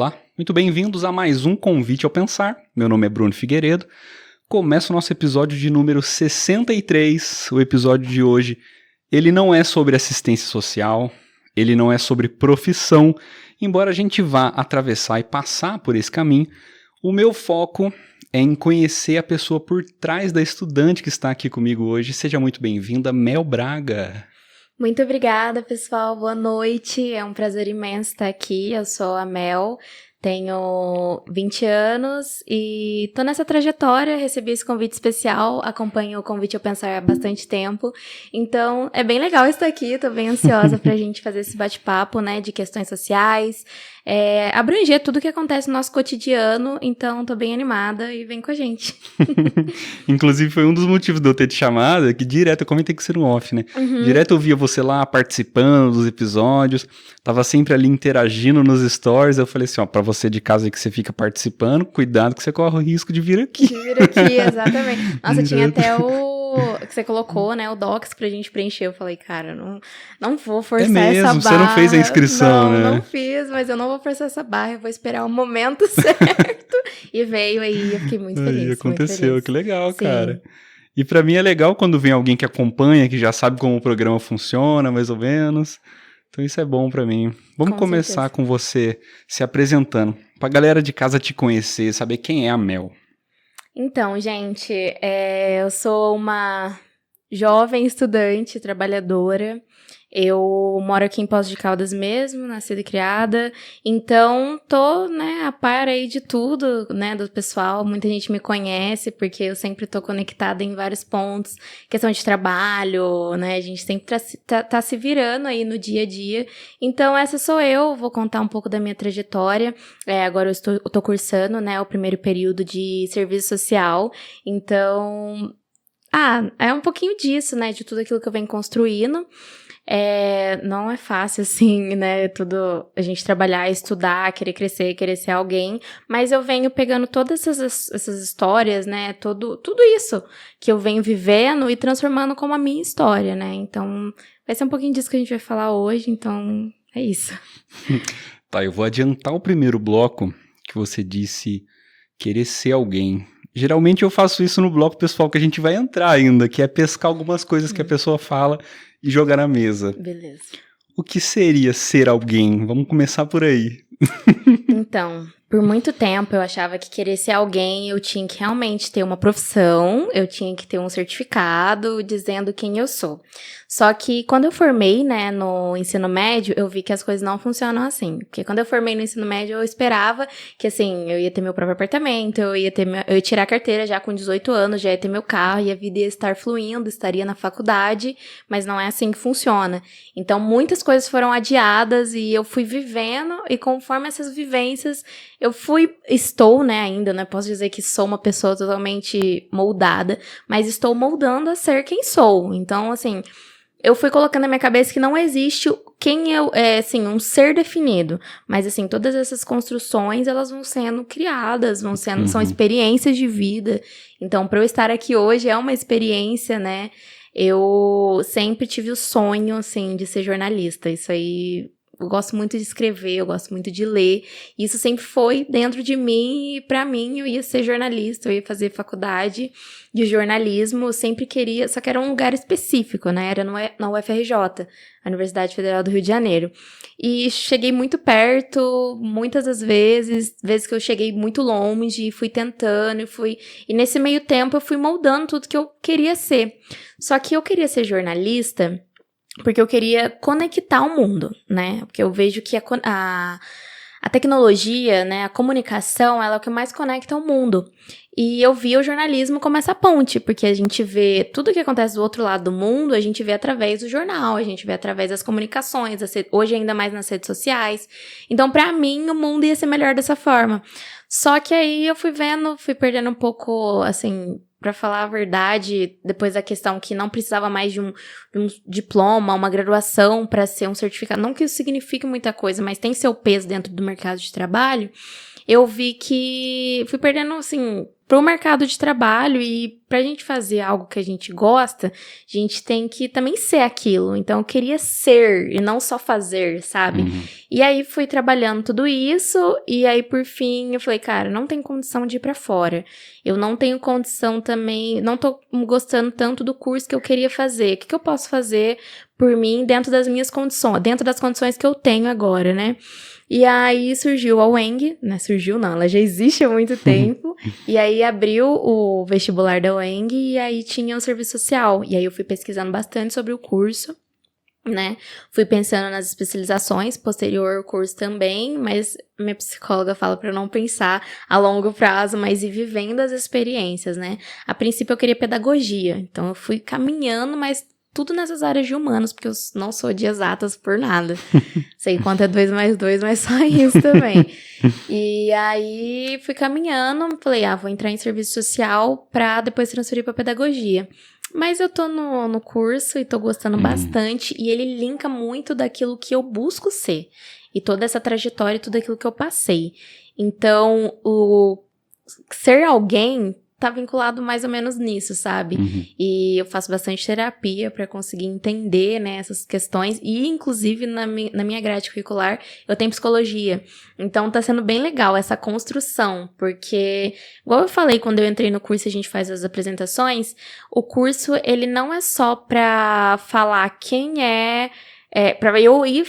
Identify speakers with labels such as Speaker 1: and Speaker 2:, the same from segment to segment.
Speaker 1: Olá, muito bem-vindos a mais um Convite ao Pensar. Meu nome é Bruno Figueiredo. Começa o nosso episódio de número 63. O episódio de hoje, ele não é sobre assistência social, ele não é sobre profissão, embora a gente vá atravessar e passar por esse caminho. O meu foco é em conhecer a pessoa por trás da estudante que está aqui comigo hoje. Seja muito bem-vinda, Mel Braga.
Speaker 2: Muito obrigada, pessoal. Boa noite. É um prazer imenso estar aqui. Eu sou a Mel, tenho 20 anos e tô nessa trajetória, recebi esse convite especial, acompanho o Convite ao Pensar há bastante tempo. Então, é bem legal estar aqui, tô bem ansiosa pra gente fazer esse bate-papo, né, de questões sociais, abranger tudo que acontece no nosso cotidiano, então tô bem animada e vem com a gente.
Speaker 1: Inclusive foi um dos motivos de eu ter te chamado, que direto, eu comentei que ser um off, né? Direto eu via você lá participando dos episódios, tava sempre ali interagindo nos stories, eu falei assim, ó, pra você de casa aí que você fica participando, cuidado que você corre o risco de vir aqui.
Speaker 2: De vir aqui, exatamente. Nossa, tinha até o que você colocou, né, o docs pra gente preencher. Eu falei, cara, não vou forçar essa barra.
Speaker 1: Você não fez a inscrição, né?
Speaker 2: Não fiz, mas eu não vou forçar essa barra, eu vou esperar o momento certo. E veio aí, eu fiquei muito feliz.
Speaker 1: Aí aconteceu,
Speaker 2: muito feliz.
Speaker 1: Que legal,
Speaker 2: Sim.
Speaker 1: cara. E pra mim é legal quando vem alguém que acompanha, que já sabe como o programa funciona, mais ou menos. Então isso é bom pra mim. Vamos começar com você se apresentando, pra galera de casa te conhecer, saber quem é a Mel.
Speaker 2: Então, gente, eu sou uma jovem estudante, trabalhadora. Eu moro aqui em Poços de Caldas mesmo, nascida e criada, então tô, né, a par aí de tudo, né, do pessoal. Muita gente me conhece porque eu sempre tô conectada em vários pontos, questão de trabalho, né, a gente sempre tá se virando aí no dia a dia. Então essa sou eu, vou contar um pouco da minha trajetória. Agora eu tô cursando, né, o primeiro período de serviço social, então... é um pouquinho disso, né, de tudo aquilo que eu venho construindo. Não é fácil, assim, né, a gente trabalhar, estudar, querer crescer, querer ser alguém, mas eu venho pegando todas essas histórias, né, tudo isso que eu venho vivendo e transformando como a minha história, né, então vai ser um pouquinho disso que a gente vai falar hoje, então é isso.
Speaker 1: Tá, eu vou adiantar o primeiro bloco que você disse querer ser alguém. Geralmente eu faço isso no bloco pessoal que a gente vai entrar ainda, que é pescar algumas coisas que a pessoa fala e jogar na mesa.
Speaker 2: Beleza.
Speaker 1: O que seria ser alguém? Vamos começar por aí.
Speaker 2: Então, por muito tempo eu achava que querer ser alguém eu tinha que realmente ter uma profissão, eu tinha que ter um certificado dizendo quem eu sou. Só que quando eu formei, né, no ensino médio, eu vi que as coisas não funcionam assim. Porque quando eu formei no ensino médio, eu esperava que, assim, eu ia ter meu próprio apartamento, eu ia tirar a carteira já com 18 anos, já ia ter meu carro, e a vida ia estar fluindo, estaria na faculdade, mas não é assim que funciona. Então, muitas coisas foram adiadas e eu fui vivendo, e conforme essas vivências, estou, né, ainda, né, posso dizer que sou uma pessoa totalmente moldada, mas estou moldando a ser quem sou. Então, assim... eu fui colocando na minha cabeça que não existe quem eu, assim, um ser definido. Mas, assim, todas essas construções, elas vão sendo criadas, são experiências de vida. Então, para eu estar aqui hoje, é uma experiência, né? Eu sempre tive o sonho, assim, de ser jornalista. Isso aí... eu gosto muito de escrever, eu gosto muito de ler. Isso sempre foi dentro de mim e pra mim eu ia ser jornalista, eu ia fazer faculdade de jornalismo, eu sempre queria, só que era um lugar específico, né? Era na UFRJ, a Universidade Federal do Rio de Janeiro. E cheguei muito perto, muitas das vezes que eu cheguei muito longe, fui tentando, e nesse meio tempo eu fui moldando tudo que eu queria ser. Só que eu queria ser jornalista porque eu queria conectar o mundo, né? Porque eu vejo que a tecnologia, né, a comunicação, ela é o que mais conecta o mundo. E eu vi o jornalismo como essa ponte, porque a gente vê tudo o que acontece do outro lado do mundo, a gente vê através do jornal, a gente vê através das comunicações, hoje ainda mais nas redes sociais. Então, pra mim, o mundo ia ser melhor dessa forma. Só que aí eu fui perdendo um pouco, assim... pra falar a verdade, depois da questão que não precisava mais de um diploma, uma graduação para ser um certificado, não que isso signifique muita coisa, mas tem seu peso dentro do mercado de trabalho, eu vi que fui perdendo, assim, pro mercado de trabalho, e pra gente fazer algo que a gente gosta, a gente tem que também ser aquilo. Então eu queria ser e não só fazer, sabe? E aí fui trabalhando tudo isso, e aí por fim eu falei, cara, não tem condição de ir pra fora. Eu não tenho condição também, não tô gostando tanto do curso que eu queria fazer. O que eu posso fazer por mim dentro das minhas condições, dentro das condições que eu tenho agora, né? E aí surgiu a UENG, né? Surgiu não, ela já existe há muito tempo. E aí abriu o vestibular da UENG e aí tinha o serviço social. E aí eu fui pesquisando bastante sobre o curso, né? Fui pensando nas especializações, posterior ao curso também, mas minha psicóloga fala pra eu não pensar a longo prazo, mas ir vivendo as experiências, né? A princípio eu queria pedagogia, então eu fui caminhando, mas tudo nessas áreas de humanos, porque eu não sou de exatas por nada. Sei quanto é 2 mais 2, mas só isso também. E aí fui caminhando, falei, vou entrar em serviço social pra depois transferir pra pedagogia. Mas eu tô no curso e tô gostando bastante, e ele linka muito daquilo que eu busco ser. E toda essa trajetória e tudo aquilo que eu passei. Então, o ser alguém tá vinculado mais ou menos nisso, sabe? E eu faço bastante terapia pra conseguir entender, né, essas questões. E, inclusive, na minha grade curricular, eu tenho psicologia. Então, tá sendo bem legal essa construção. Porque, igual eu falei, quando eu entrei no curso e a gente faz as apresentações, o curso, ele não é só pra falar quem pra eu ir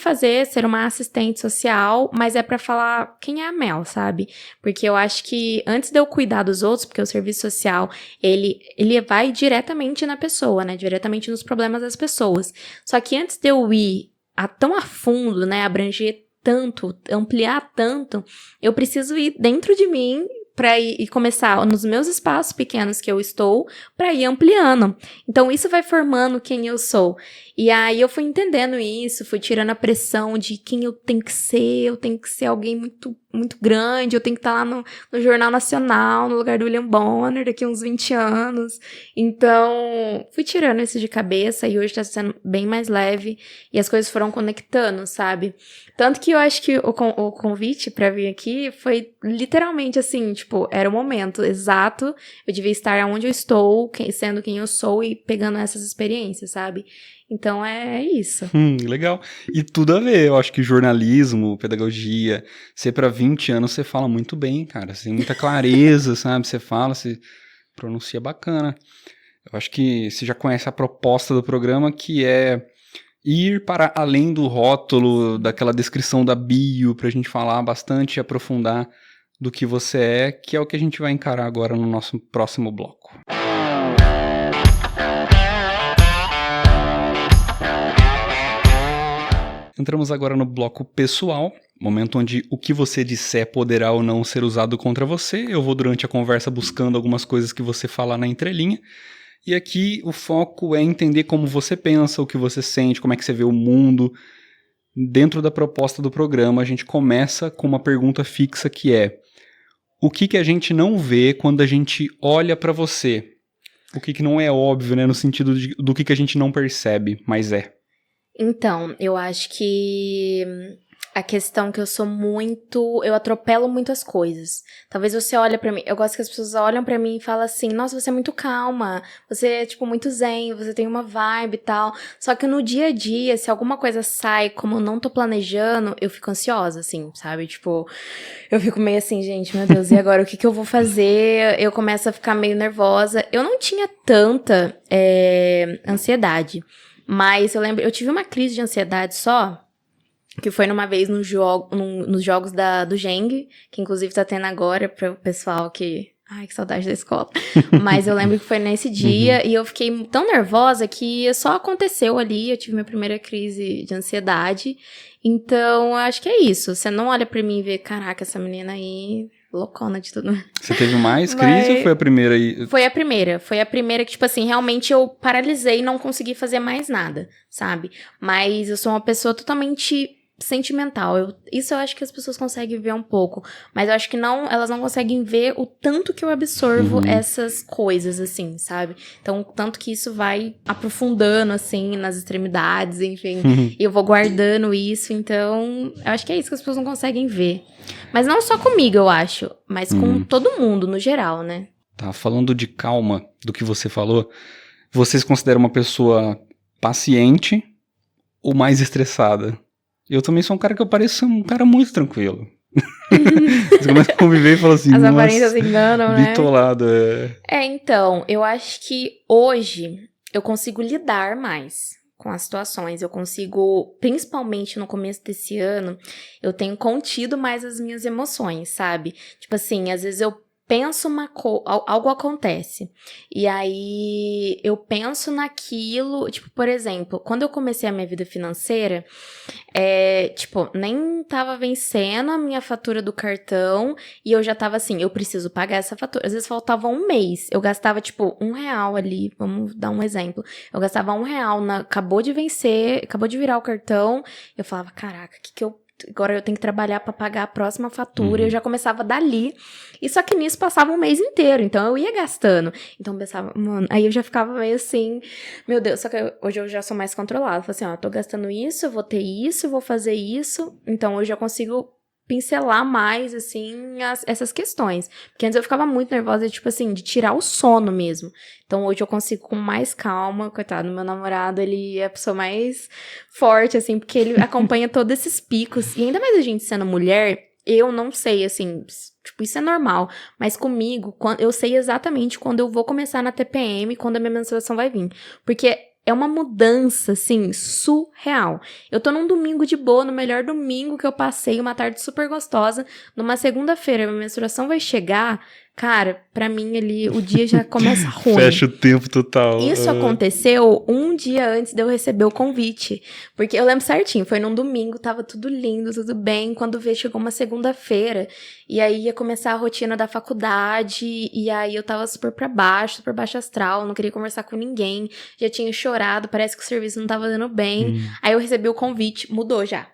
Speaker 2: ser uma assistente social, mas é pra falar quem é a Mel, sabe? Porque eu acho que antes de eu cuidar dos outros, porque o serviço social, ele vai diretamente na pessoa, né? Diretamente nos problemas das pessoas. Só que antes de eu ir tão a fundo, né? Abranger tanto, ampliar tanto, eu preciso ir dentro de mim pra ir começar nos meus espaços pequenos que eu estou, pra ir ampliando. Então, isso vai formando quem eu sou. E aí, eu fui entendendo isso, fui tirando a pressão de quem eu tenho que ser, eu tenho que ser alguém muito, muito grande, eu tenho que estar lá no Jornal Nacional, no lugar do William Bonner, daqui uns 20 anos. Então, fui tirando isso de cabeça e hoje tá sendo bem mais leve e as coisas foram conectando, sabe? Tanto que eu acho que o convite pra vir aqui foi literalmente assim, tipo, era o momento exato, eu devia estar onde eu estou, sendo quem eu sou e pegando essas experiências, sabe? Então é isso.
Speaker 1: Legal. E tudo a ver, eu acho que jornalismo, pedagogia, você para 20 anos você fala muito bem, cara, você tem muita clareza, sabe? Você fala, você pronuncia bacana. Eu acho que você já conhece a proposta do programa, que é ir para além do rótulo, daquela descrição da bio, pra gente falar bastante e aprofundar do que você é, que é o que a gente vai encarar agora no nosso próximo bloco. Entramos agora no bloco pessoal, momento onde o que você disser poderá ou não ser usado contra você. Eu vou durante a conversa buscando algumas coisas que você fala na entrelinha. E aqui o foco é entender como você pensa, o que você sente, como é que você vê o mundo. Dentro da proposta do programa, a gente começa com uma pergunta fixa que é: o que a gente não vê quando a gente olha pra você? O que não é óbvio, né? No sentido do que a gente não percebe, mas é.
Speaker 2: Então, eu acho que a questão que eu atropelo muitas coisas. Talvez você olhe pra mim, eu gosto que as pessoas olham pra mim e falam assim, nossa, você é muito calma, você é, tipo, muito zen, você tem uma vibe e tal. Só que no dia a dia, se alguma coisa sai como eu não tô planejando, eu fico ansiosa, assim, sabe? Tipo, eu fico meio assim, gente, meu Deus, e agora, o que eu vou fazer? Eu começo a ficar meio nervosa. Eu não tinha tanta ansiedade. Mas eu lembro, eu tive uma crise de ansiedade só, que foi numa vez nos jogos do Geng, que inclusive tá tendo agora para o pessoal que... Ai, que saudade da escola. Mas eu lembro que foi nesse dia e eu fiquei tão nervosa que só aconteceu ali, eu tive minha primeira crise de ansiedade. Então, eu acho que é isso. Você não olha pra mim e vê, caraca, essa menina aí... loucona de tudo.
Speaker 1: Você teve mais crise ou foi a primeira aí?
Speaker 2: Foi a primeira que, tipo assim, realmente eu paralisei e não consegui fazer mais nada, sabe? Mas eu sou uma pessoa totalmente sentimental. Isso eu acho que as pessoas conseguem ver um pouco, mas eu acho que elas não conseguem ver o tanto que eu absorvo essas coisas, assim, sabe? Então, tanto que isso vai aprofundando, assim, nas extremidades, enfim, e eu vou guardando isso, então, eu acho que é isso que as pessoas não conseguem ver. Mas não só comigo, eu acho, mas com todo mundo, no geral, né?
Speaker 1: Tá, falando de calma, do que você falou, você se considera uma pessoa paciente ou mais estressada? Eu também sou um cara que eu pareço um cara muito tranquilo. Você começa a conviver e fala assim,
Speaker 2: As
Speaker 1: nossa,
Speaker 2: aparências enganam, né?
Speaker 1: bitolado,
Speaker 2: Então, eu acho que hoje eu consigo lidar mais com as situações. Eu consigo, principalmente no começo desse ano, eu tenho contido mais as minhas emoções, sabe? Tipo assim, às vezes eu penso algo acontece. E aí eu penso naquilo, tipo, por exemplo, quando eu comecei a minha vida financeira, tipo, nem tava vencendo a minha fatura do cartão e eu já tava assim, eu preciso pagar essa fatura. Às vezes faltava um mês, eu gastava, tipo, R$1 ali, vamos dar um exemplo. Eu gastava R$1, acabou de vencer, acabou de virar o cartão, eu falava, caraca, agora eu tenho que trabalhar pra pagar a próxima fatura. Eu já começava dali. E só que nisso passava um mês inteiro. Então eu ia gastando. Então eu pensava, mano, aí eu já ficava meio assim, meu Deus, só que hoje eu já sou mais controlada. Falei assim, ó, tô gastando isso, eu vou ter isso, eu vou fazer isso. Então hoje eu consigo pincelar mais, assim, essas questões. Porque antes eu ficava muito nervosa, tipo assim, de tirar o sono mesmo. Então hoje eu consigo com mais calma, coitado, meu namorado, ele é a pessoa mais forte, assim, porque ele acompanha todos esses picos. E ainda mais a gente sendo mulher, eu não sei, assim, tipo, isso é normal. Mas comigo, eu sei exatamente quando eu vou começar na TPM, quando a minha menstruação vai vir. Porque é uma mudança, assim, surreal. Eu tô num domingo de boa, no melhor domingo que eu passei, uma tarde super gostosa. Numa segunda-feira, minha menstruação vai chegar. Cara, pra mim ali, o dia já começa ruim.
Speaker 1: Fecha o tempo total.
Speaker 2: Isso aconteceu um dia antes de eu receber o convite. Porque eu lembro certinho, foi num domingo, tava tudo lindo, tudo bem. Quando veio, chegou uma segunda-feira. E aí ia começar a rotina da faculdade. E aí eu tava super baixo astral, não queria conversar com ninguém. Já tinha chorado, parece que o serviço não tava dando bem. Aí eu recebi o convite, mudou já.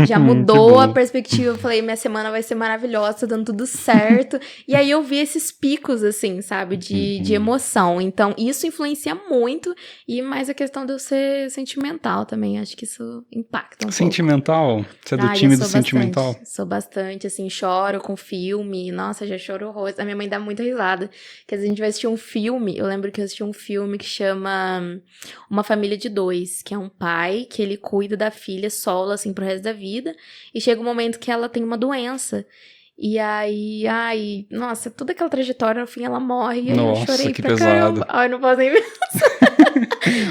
Speaker 2: Já mudou a perspectiva, eu falei, minha semana vai ser maravilhosa, tá dando tudo certo. E aí eu vi esses picos, assim, sabe, de emoção. Então, isso influencia muito. E mais a questão de eu ser sentimental também, acho que isso impacta um
Speaker 1: sentimental?
Speaker 2: pouco.
Speaker 1: Você é do time do sentimental?
Speaker 2: Sou bastante, assim, choro com filme. Nossa, já choro horrores. A minha mãe dá muita risada. Que às vezes a gente vai assistir um filme, eu lembro que eu assisti um filme que chama Uma Família de Dois, que é um pai que ele cuida da filha solo, assim, pro resto da vida, e chega um momento que ela tem uma doença, e aí, nossa, toda aquela trajetória, no fim ela morre, e aí eu chorei
Speaker 1: que
Speaker 2: pra
Speaker 1: pesado.
Speaker 2: caramba. Ai, não posso nem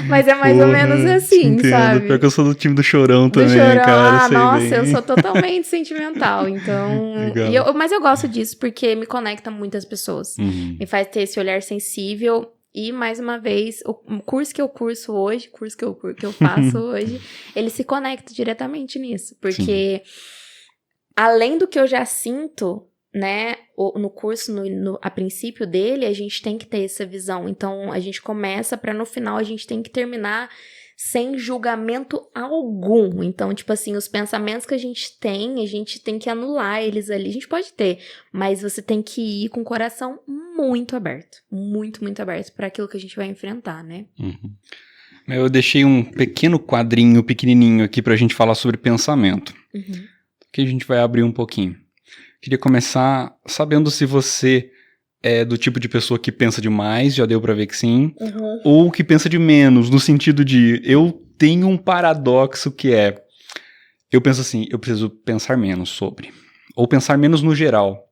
Speaker 2: mas é mais ou menos assim, sabe?
Speaker 1: Pior que eu sou do time do chorão também,
Speaker 2: chorão,
Speaker 1: cara.
Speaker 2: Nossa, eu sou totalmente sentimental, então... Mas eu gosto disso, porque me conecta muitas pessoas. Me faz ter esse olhar sensível. E, mais uma vez, o curso que eu curso hoje, que eu faço hoje, ele se conecta diretamente nisso. Porque, além do que eu já sinto, né, no curso, a princípio dele, a gente tem que ter essa visão. Então, a gente começa para no final a gente tem que terminar sem julgamento algum. Então, tipo assim, os pensamentos que a gente tem que anular eles ali. A gente pode ter, mas você tem que ir com o coração muito aberto. Muito, muito aberto para aquilo que a gente vai enfrentar, né?
Speaker 1: Eu deixei um pequeno quadrinho pequenininho aqui pra gente falar sobre pensamento. Que a gente vai abrir um pouquinho. Queria começar sabendo se você é do tipo de pessoa que pensa demais, já deu pra ver que sim, ou que pensa de menos, no sentido de, eu tenho um paradoxo que é, eu penso assim, eu preciso pensar menos sobre, ou pensar menos no geral.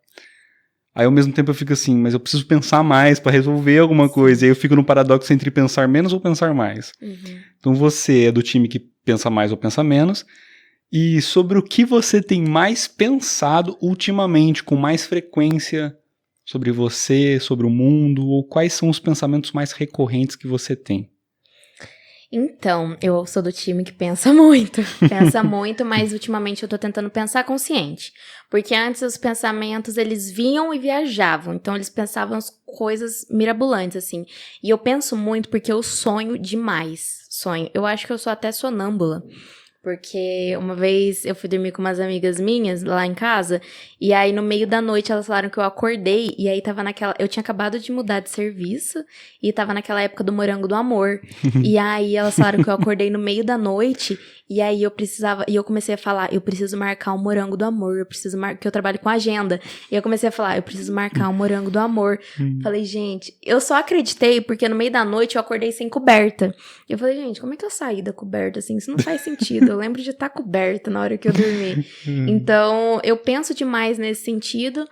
Speaker 1: Aí ao mesmo tempo eu fico assim, mas eu preciso pensar mais pra resolver alguma coisa, e aí eu fico no paradoxo entre pensar menos ou pensar mais. Então você é do time que pensa mais ou pensa menos, e sobre o que você tem mais pensado ultimamente, com mais frequência, sobre você, sobre o mundo, ou quais são os pensamentos mais recorrentes que você tem?
Speaker 2: Então, eu sou do time que pensa muito. Pensa muito, mas ultimamente eu tô tentando pensar consciente. Porque antes os pensamentos, eles vinham e viajavam. Então, eles pensavam as coisas mirabolantes, assim. E eu penso muito porque eu sonho demais. Eu acho que eu sou até sonâmbula. Porque uma vez eu fui dormir com umas amigas minhas lá em casa, e aí no meio da noite elas falaram que eu acordei, e aí tava eu tinha acabado de mudar de serviço, e tava naquela época do Morango do Amor, e aí elas falaram que eu acordei no meio da noite, e aí eu comecei a falar, eu preciso marcar o Morango do Amor, que eu trabalho com agenda, e eu comecei a falar, eu preciso marcar o Morango do Amor. Falei, gente, eu só acreditei porque no meio da noite eu acordei sem coberta. Eu falei, gente, como é que eu saí da coberta assim? Isso não faz sentido. lembro de estar coberta na hora que eu dormi. Então, eu penso demais nesse sentido.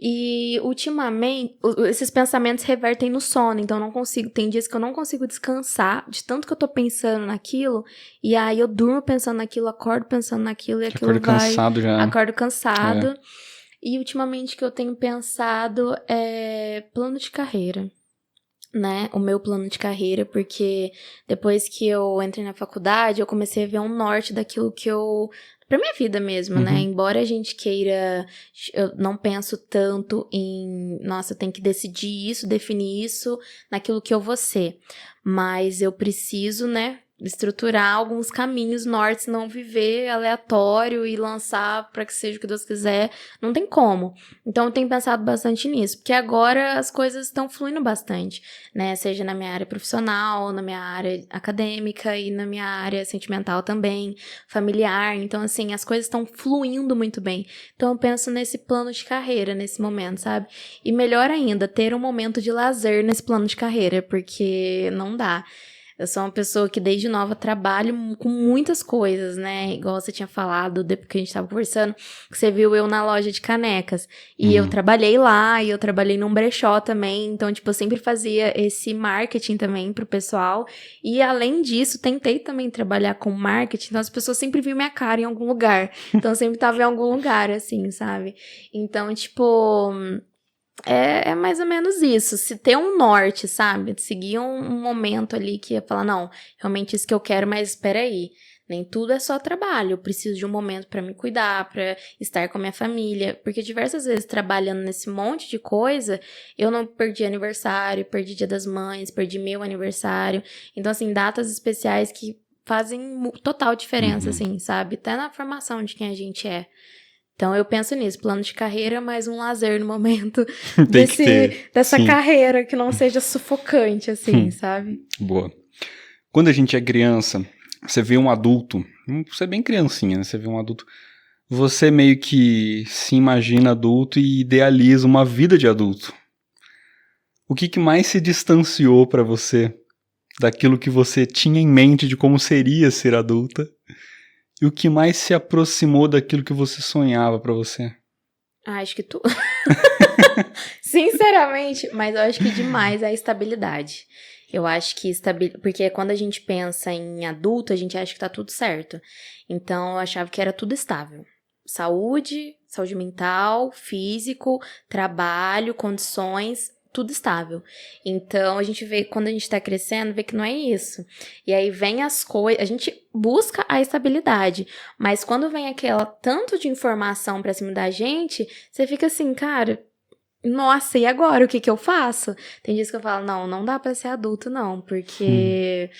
Speaker 2: E, ultimamente, esses pensamentos revertem no sono. Então, eu não consigo... Tem dias que eu não consigo descansar de tanto que eu tô pensando naquilo. E aí, eu durmo pensando naquilo, acordo pensando naquilo. E aquilo
Speaker 1: Acordo cansado já.
Speaker 2: Acordo cansado. E, ultimamente, o que eu tenho pensado é plano de carreira. Né, o meu plano de carreira, porque depois que eu entrei na faculdade, eu comecei a ver um norte daquilo que eu... Pra minha vida mesmo, né, embora a gente queira... Eu não penso tanto em... Nossa, eu tenho que decidir isso, definir isso naquilo que eu vou ser. Mas eu preciso, né, estruturar alguns caminhos nortes, não viver aleatório e lançar pra que seja o que Deus quiser. Não tem como. Então, eu tenho pensado bastante nisso, porque agora as coisas estão fluindo bastante, né? Seja na minha área profissional, na minha área acadêmica e na minha área sentimental também, familiar. Então, assim, as coisas estão fluindo muito bem. Então, eu penso nesse plano de carreira, nesse momento, sabe? E melhor ainda, ter um momento de lazer nesse plano de carreira, porque não dá. Eu sou uma pessoa que desde nova trabalho com muitas coisas, né? Igual você tinha falado, depois que a gente tava conversando, que você viu eu na loja de canecas. E eu trabalhei lá, e eu trabalhei num brechó também. Então, tipo, eu sempre fazia esse marketing também pro pessoal. E além disso, tentei também trabalhar com marketing. Então, as pessoas sempre viam minha cara em algum lugar. Então, eu sempre tava em algum lugar, assim, sabe? Então, tipo... É mais ou menos isso. Se ter um norte, sabe? Seguir um momento ali que ia falar, não, realmente isso que eu quero, mas espera aí. Nem tudo é só trabalho. Eu preciso de um momento pra me cuidar, pra estar com a minha família. Porque diversas vezes, trabalhando nesse monte de coisa, eu não perdi aniversário, perdi Dia das Mães, perdi meu aniversário. Então, assim, datas especiais que fazem total diferença, assim, sabe? Até na formação de quem a gente é. Então, eu penso nisso, plano de carreira, mais um lazer no momento dessa
Speaker 1: Sim.
Speaker 2: carreira que não seja sufocante, assim, sabe?
Speaker 1: Boa. Quando a gente é criança, você vê um adulto, você é bem criancinha, né? Você vê um adulto, você meio que se imagina adulto e idealiza uma vida de adulto. O que mais se distanciou pra você daquilo que você tinha em mente de como seria ser adulta? E o que mais se aproximou daquilo que você sonhava pra você?
Speaker 2: Acho que tu... Sinceramente, mas eu acho que demais é a estabilidade. Eu acho que porque quando a gente pensa em adulto, a gente acha que tá tudo certo. Então, eu achava que era tudo estável. Saúde mental, físico, trabalho, condições, tudo estável. Então, a gente vê, quando a gente tá crescendo, vê que não é isso. E aí vem as coisas, a gente busca a estabilidade, mas quando vem aquela tanto de informação pra cima da gente, você fica assim, cara, nossa, e agora? O que eu faço? Tem dias que eu falo, não dá pra ser adulto, não, porque...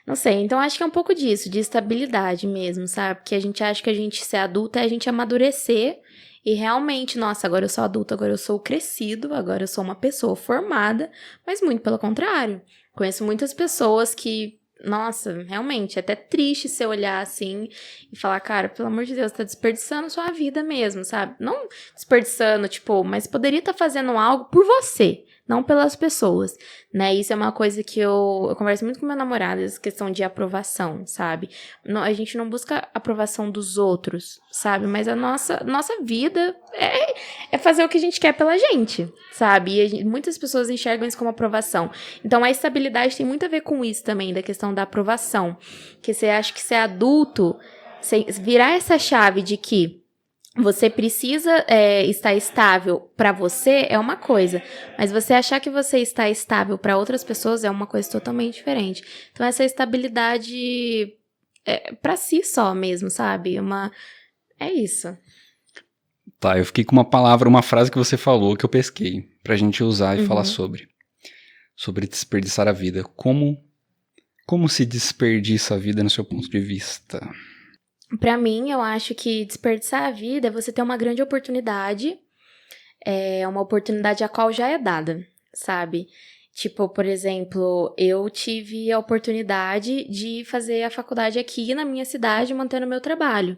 Speaker 2: Não sei, então acho que é um pouco disso, de estabilidade mesmo, sabe? Porque a gente acha que a gente ser adulto é a gente amadurecer e realmente, nossa, agora eu sou adulto, agora eu sou crescido, agora eu sou uma pessoa formada, mas muito pelo contrário. Conheço muitas pessoas que, nossa, realmente, é até triste você olhar assim e falar, cara, pelo amor de Deus, tá desperdiçando sua vida mesmo, sabe? Não desperdiçando, tipo, mas poderia estar fazendo algo por você, não pelas pessoas, né? Isso é uma coisa que eu converso muito com meu namorado, essa questão de aprovação, sabe? A gente não busca aprovação dos outros, sabe? Mas a nossa vida é fazer o que a gente quer pela gente, sabe? E muitas pessoas enxergam isso como aprovação. Então, a estabilidade tem muito a ver com isso também, da questão da aprovação. Que você acha que ser adulto, você virar essa chave de que você precisa estar estável pra você é uma coisa, mas você achar que você está estável pra outras pessoas é uma coisa totalmente diferente. Então, essa estabilidade é pra si só mesmo, sabe? É isso.
Speaker 1: Tá, eu fiquei com uma frase que você falou que eu pesquei pra gente usar e falar sobre desperdiçar a vida. Como se desperdiça a vida no seu ponto de vista?
Speaker 2: Pra mim, eu acho que desperdiçar a vida é você ter uma grande oportunidade, uma oportunidade a qual já é dada, sabe? Tipo, por exemplo, eu tive a oportunidade de fazer a faculdade aqui na minha cidade, mantendo o meu trabalho.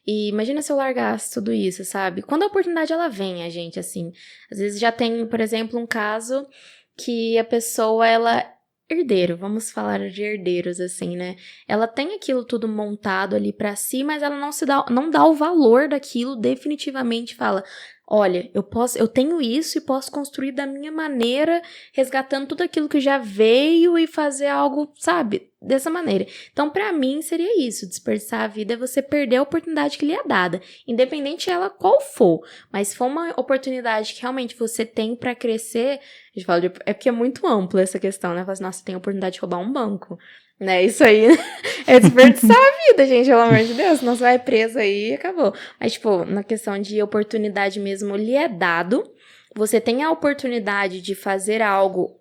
Speaker 2: E imagina se eu largasse tudo isso, sabe? Quando a oportunidade, ela vem, a gente, assim. Às vezes já tem, por exemplo, um caso que a pessoa, ela herdeiro, vamos falar de herdeiros, assim, né? Ela tem aquilo tudo montado ali pra si, mas ela não dá o valor daquilo, definitivamente fala, olha, eu tenho isso e posso construir da minha maneira, resgatando tudo aquilo que já veio e fazer algo, sabe, dessa maneira. Então, pra mim, seria isso, desperdiçar a vida é você perder a oportunidade que lhe é dada, independente ela qual for, mas se for uma oportunidade que realmente você tem pra crescer, a gente fala é porque é muito amplo essa questão, né? Fala assim, nossa, tem a oportunidade de roubar um banco, né? Isso aí é desperdiçar a vida, gente, pelo amor de Deus, senão você vai preso aí e acabou. Mas, tipo, na questão de oportunidade mesmo, lhe é dado, você tem a oportunidade de fazer algo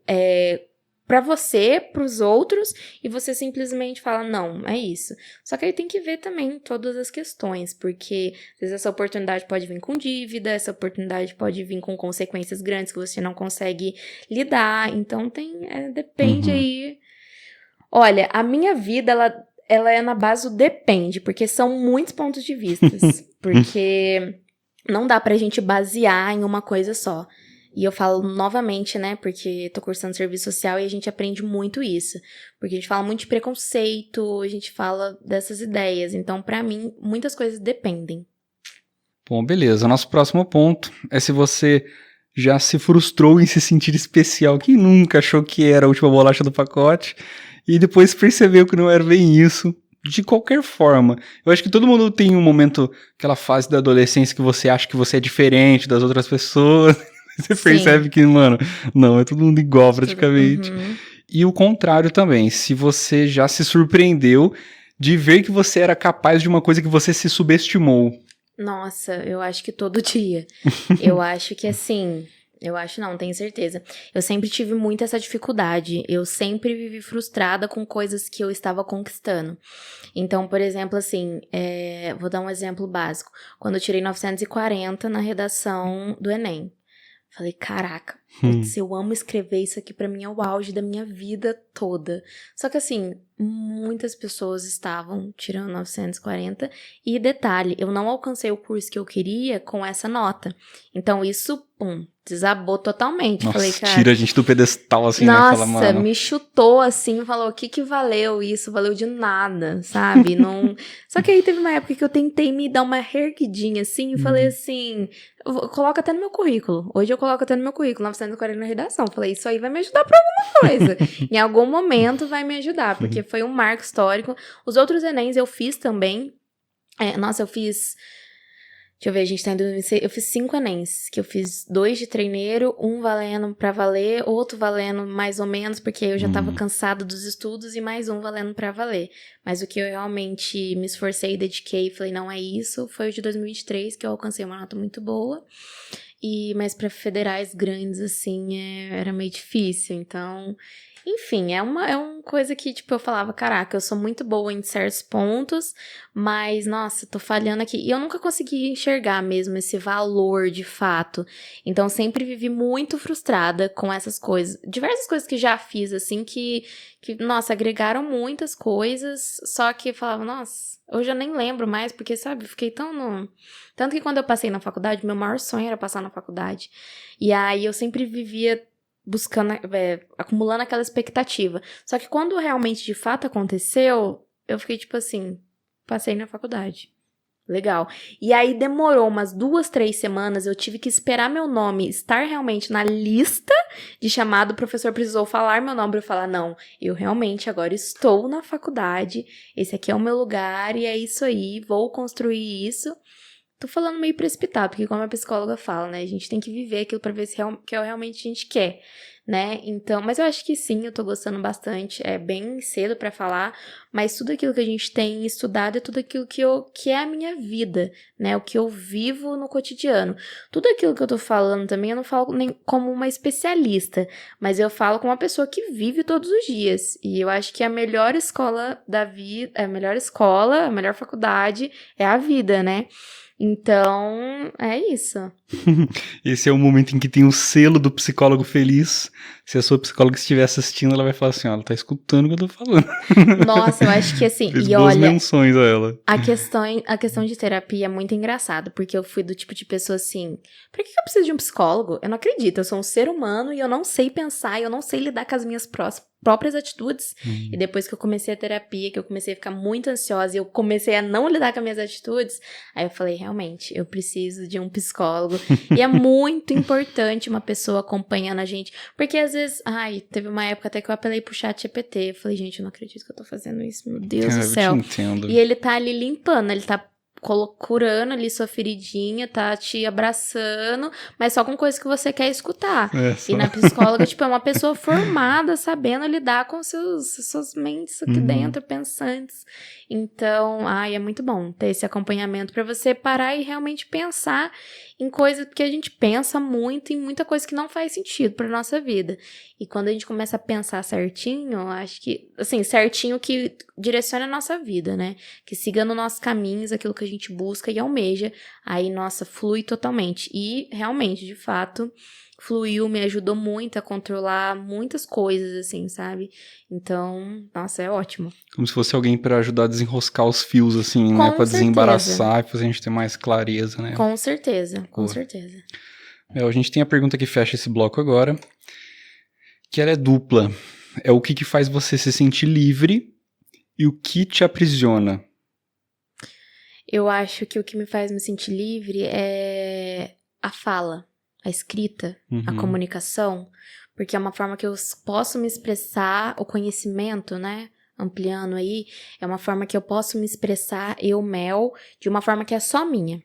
Speaker 2: pra você, pros outros, e você simplesmente fala, não, é isso. Só que aí tem que ver também todas as questões, porque às vezes essa oportunidade pode vir com dívida, essa oportunidade pode vir com consequências grandes que você não consegue lidar, então depende aí. Olha, a minha vida, ela é na base do depende, porque são muitos pontos de vista, porque não dá pra gente basear em uma coisa só. E eu falo novamente, né, porque tô cursando serviço social e a gente aprende muito isso. Porque a gente fala muito de preconceito, a gente fala dessas ideias. Então, pra mim, muitas coisas dependem.
Speaker 1: Bom, beleza. Nosso próximo ponto é se você já se frustrou em se sentir especial. Quem nunca achou que era a última bolacha do pacote e depois percebeu que não era bem isso? De qualquer forma. Eu acho que todo mundo tem um momento, aquela fase da adolescência que você acha que você é diferente das outras pessoas. Você percebe que, mano, não, é todo mundo igual praticamente. E o contrário também, se você já se surpreendeu de ver que você era capaz de uma coisa que você se subestimou.
Speaker 2: Nossa, eu acho que todo dia. Eu acho que assim, eu acho não, tenho certeza. Eu sempre tive muito essa dificuldade. Eu sempre vivi frustrada com coisas que eu estava conquistando. Então, por exemplo, assim, vou dar um exemplo básico. Quando eu tirei 940 na redação do Enem. Falei, caraca, se eu amo escrever, isso aqui pra mim é o auge da minha vida toda. Só que assim, muitas pessoas estavam tirando 940 e detalhe, eu não alcancei o curso que eu queria com essa nota. Então isso, desabou totalmente.
Speaker 1: Nossa,
Speaker 2: falei, cara,
Speaker 1: tira a gente do pedestal assim,
Speaker 2: nossa,
Speaker 1: né? Fala, mano.
Speaker 2: Me chutou assim, falou, o que valeu isso? Valeu de nada, sabe? Não... Só que aí teve uma época que eu tentei me dar uma reerguidinha assim e falei assim, eu coloco até no meu currículo. Hoje eu coloco até no meu currículo, 940 na redação. Falei, isso aí vai me ajudar pra alguma coisa. Em algum momento vai me ajudar, porque foi um marco histórico. Os outros Enems eu fiz também. Nossa, eu fiz... Deixa eu ver, a gente tá em 2006. Eu fiz 5 Enems, que eu fiz 2 de treineiro, um valendo pra valer, outro valendo mais ou menos, porque eu já tava cansada dos estudos, e mais um valendo pra valer. Mas o que eu realmente me esforcei, dediquei e falei, não é isso, foi o de 2023, que eu alcancei uma nota muito boa. Mas pra federais grandes, assim, era meio difícil, então... Enfim, é uma coisa que, tipo, eu falava, caraca, eu sou muito boa em certos pontos, mas, nossa, tô falhando aqui. E eu nunca consegui enxergar mesmo esse valor, de fato. Então, sempre vivi muito frustrada com essas coisas. Diversas coisas que já fiz, assim, que nossa, agregaram muitas coisas, só que eu falava, nossa, eu já nem lembro mais, porque, sabe, eu fiquei tão no... Tanto que quando eu passei na faculdade, meu maior sonho era passar na faculdade. E aí, eu sempre vivia... buscando, acumulando aquela expectativa. Só que quando realmente, de fato, aconteceu, eu fiquei tipo assim, passei na faculdade. Legal. E aí demorou umas 2, 3 semanas, eu tive que esperar meu nome estar realmente na lista de chamado, o professor precisou falar meu nome pra eu falar, não, eu realmente agora estou na faculdade, esse aqui é o meu lugar e é isso aí, vou construir isso. Tô falando meio precipitado, porque como a psicóloga fala, né? A gente tem que viver aquilo pra ver se que realmente a gente quer, né? Então, mas eu acho que sim, eu tô gostando bastante. É bem cedo pra falar, mas tudo aquilo que a gente tem estudado é tudo aquilo que é a minha vida, né? O que eu vivo no cotidiano. Tudo aquilo que eu tô falando também, eu não falo nem como uma especialista, mas eu falo como uma pessoa que vive todos os dias. E eu acho que a melhor escola da vida, a melhor faculdade é a vida, né? Então, é isso.
Speaker 1: Esse é o momento em que tem o selo do psicólogo feliz. Se a sua psicóloga estiver assistindo, ela vai falar assim, ó, ela tá escutando o que eu tô falando.
Speaker 2: Nossa, eu acho que assim,
Speaker 1: Fez
Speaker 2: e
Speaker 1: boas
Speaker 2: olha,
Speaker 1: menções a ela.
Speaker 2: a questão de terapia é muito engraçado, porque eu fui do tipo de pessoa assim, pra que eu preciso de um psicólogo? Eu não acredito, eu sou um ser humano e eu não sei pensar, eu não sei lidar com as minhas próprias atitudes. E depois que eu comecei a terapia, que eu comecei a ficar muito ansiosa e eu comecei a não lidar com as minhas atitudes, aí eu falei, realmente, eu preciso de um psicólogo. E é muito importante uma pessoa acompanhando a gente. Porque às vezes, teve uma época até que eu apelei pro ChatGPT. Eu falei, gente, eu não acredito que eu tô fazendo isso, meu Deus do céu.
Speaker 1: Eu te entendo.
Speaker 2: E ele tá ali limpando, ele tá curando ali sua feridinha, tá te abraçando, mas só com coisa que você quer escutar. E na psicóloga, tipo, é uma pessoa formada, sabendo lidar com suas mentes aqui dentro, pensantes. Então, é muito bom ter esse acompanhamento pra você parar e realmente pensar em coisas, porque a gente pensa muito em muita coisa que não faz sentido pra nossa vida. E quando a gente começa a pensar certinho, acho que, assim, certinho que direciona a nossa vida, né? Que siga nos nossos caminhos aquilo que a gente busca e almeja, aí, nossa, flui totalmente. E, realmente, de fato, fluiu, me ajudou muito a controlar muitas coisas, assim, sabe? Então, nossa, é ótimo.
Speaker 1: Como se fosse alguém pra ajudar a desenroscar os fios, assim, né? Pra desembaraçar e fazer a gente ter mais clareza, né?
Speaker 2: Com certeza, com certeza.
Speaker 1: A gente tem a pergunta que fecha esse bloco agora, que ela é dupla. É o que faz você se sentir livre e o que te aprisiona?
Speaker 2: Eu acho que o que me faz me sentir livre é a fala, a escrita, a comunicação, porque é uma forma que eu posso me expressar, o conhecimento, né? Ampliando aí, é uma forma que eu posso me expressar, eu, Mel, de uma forma que é só minha.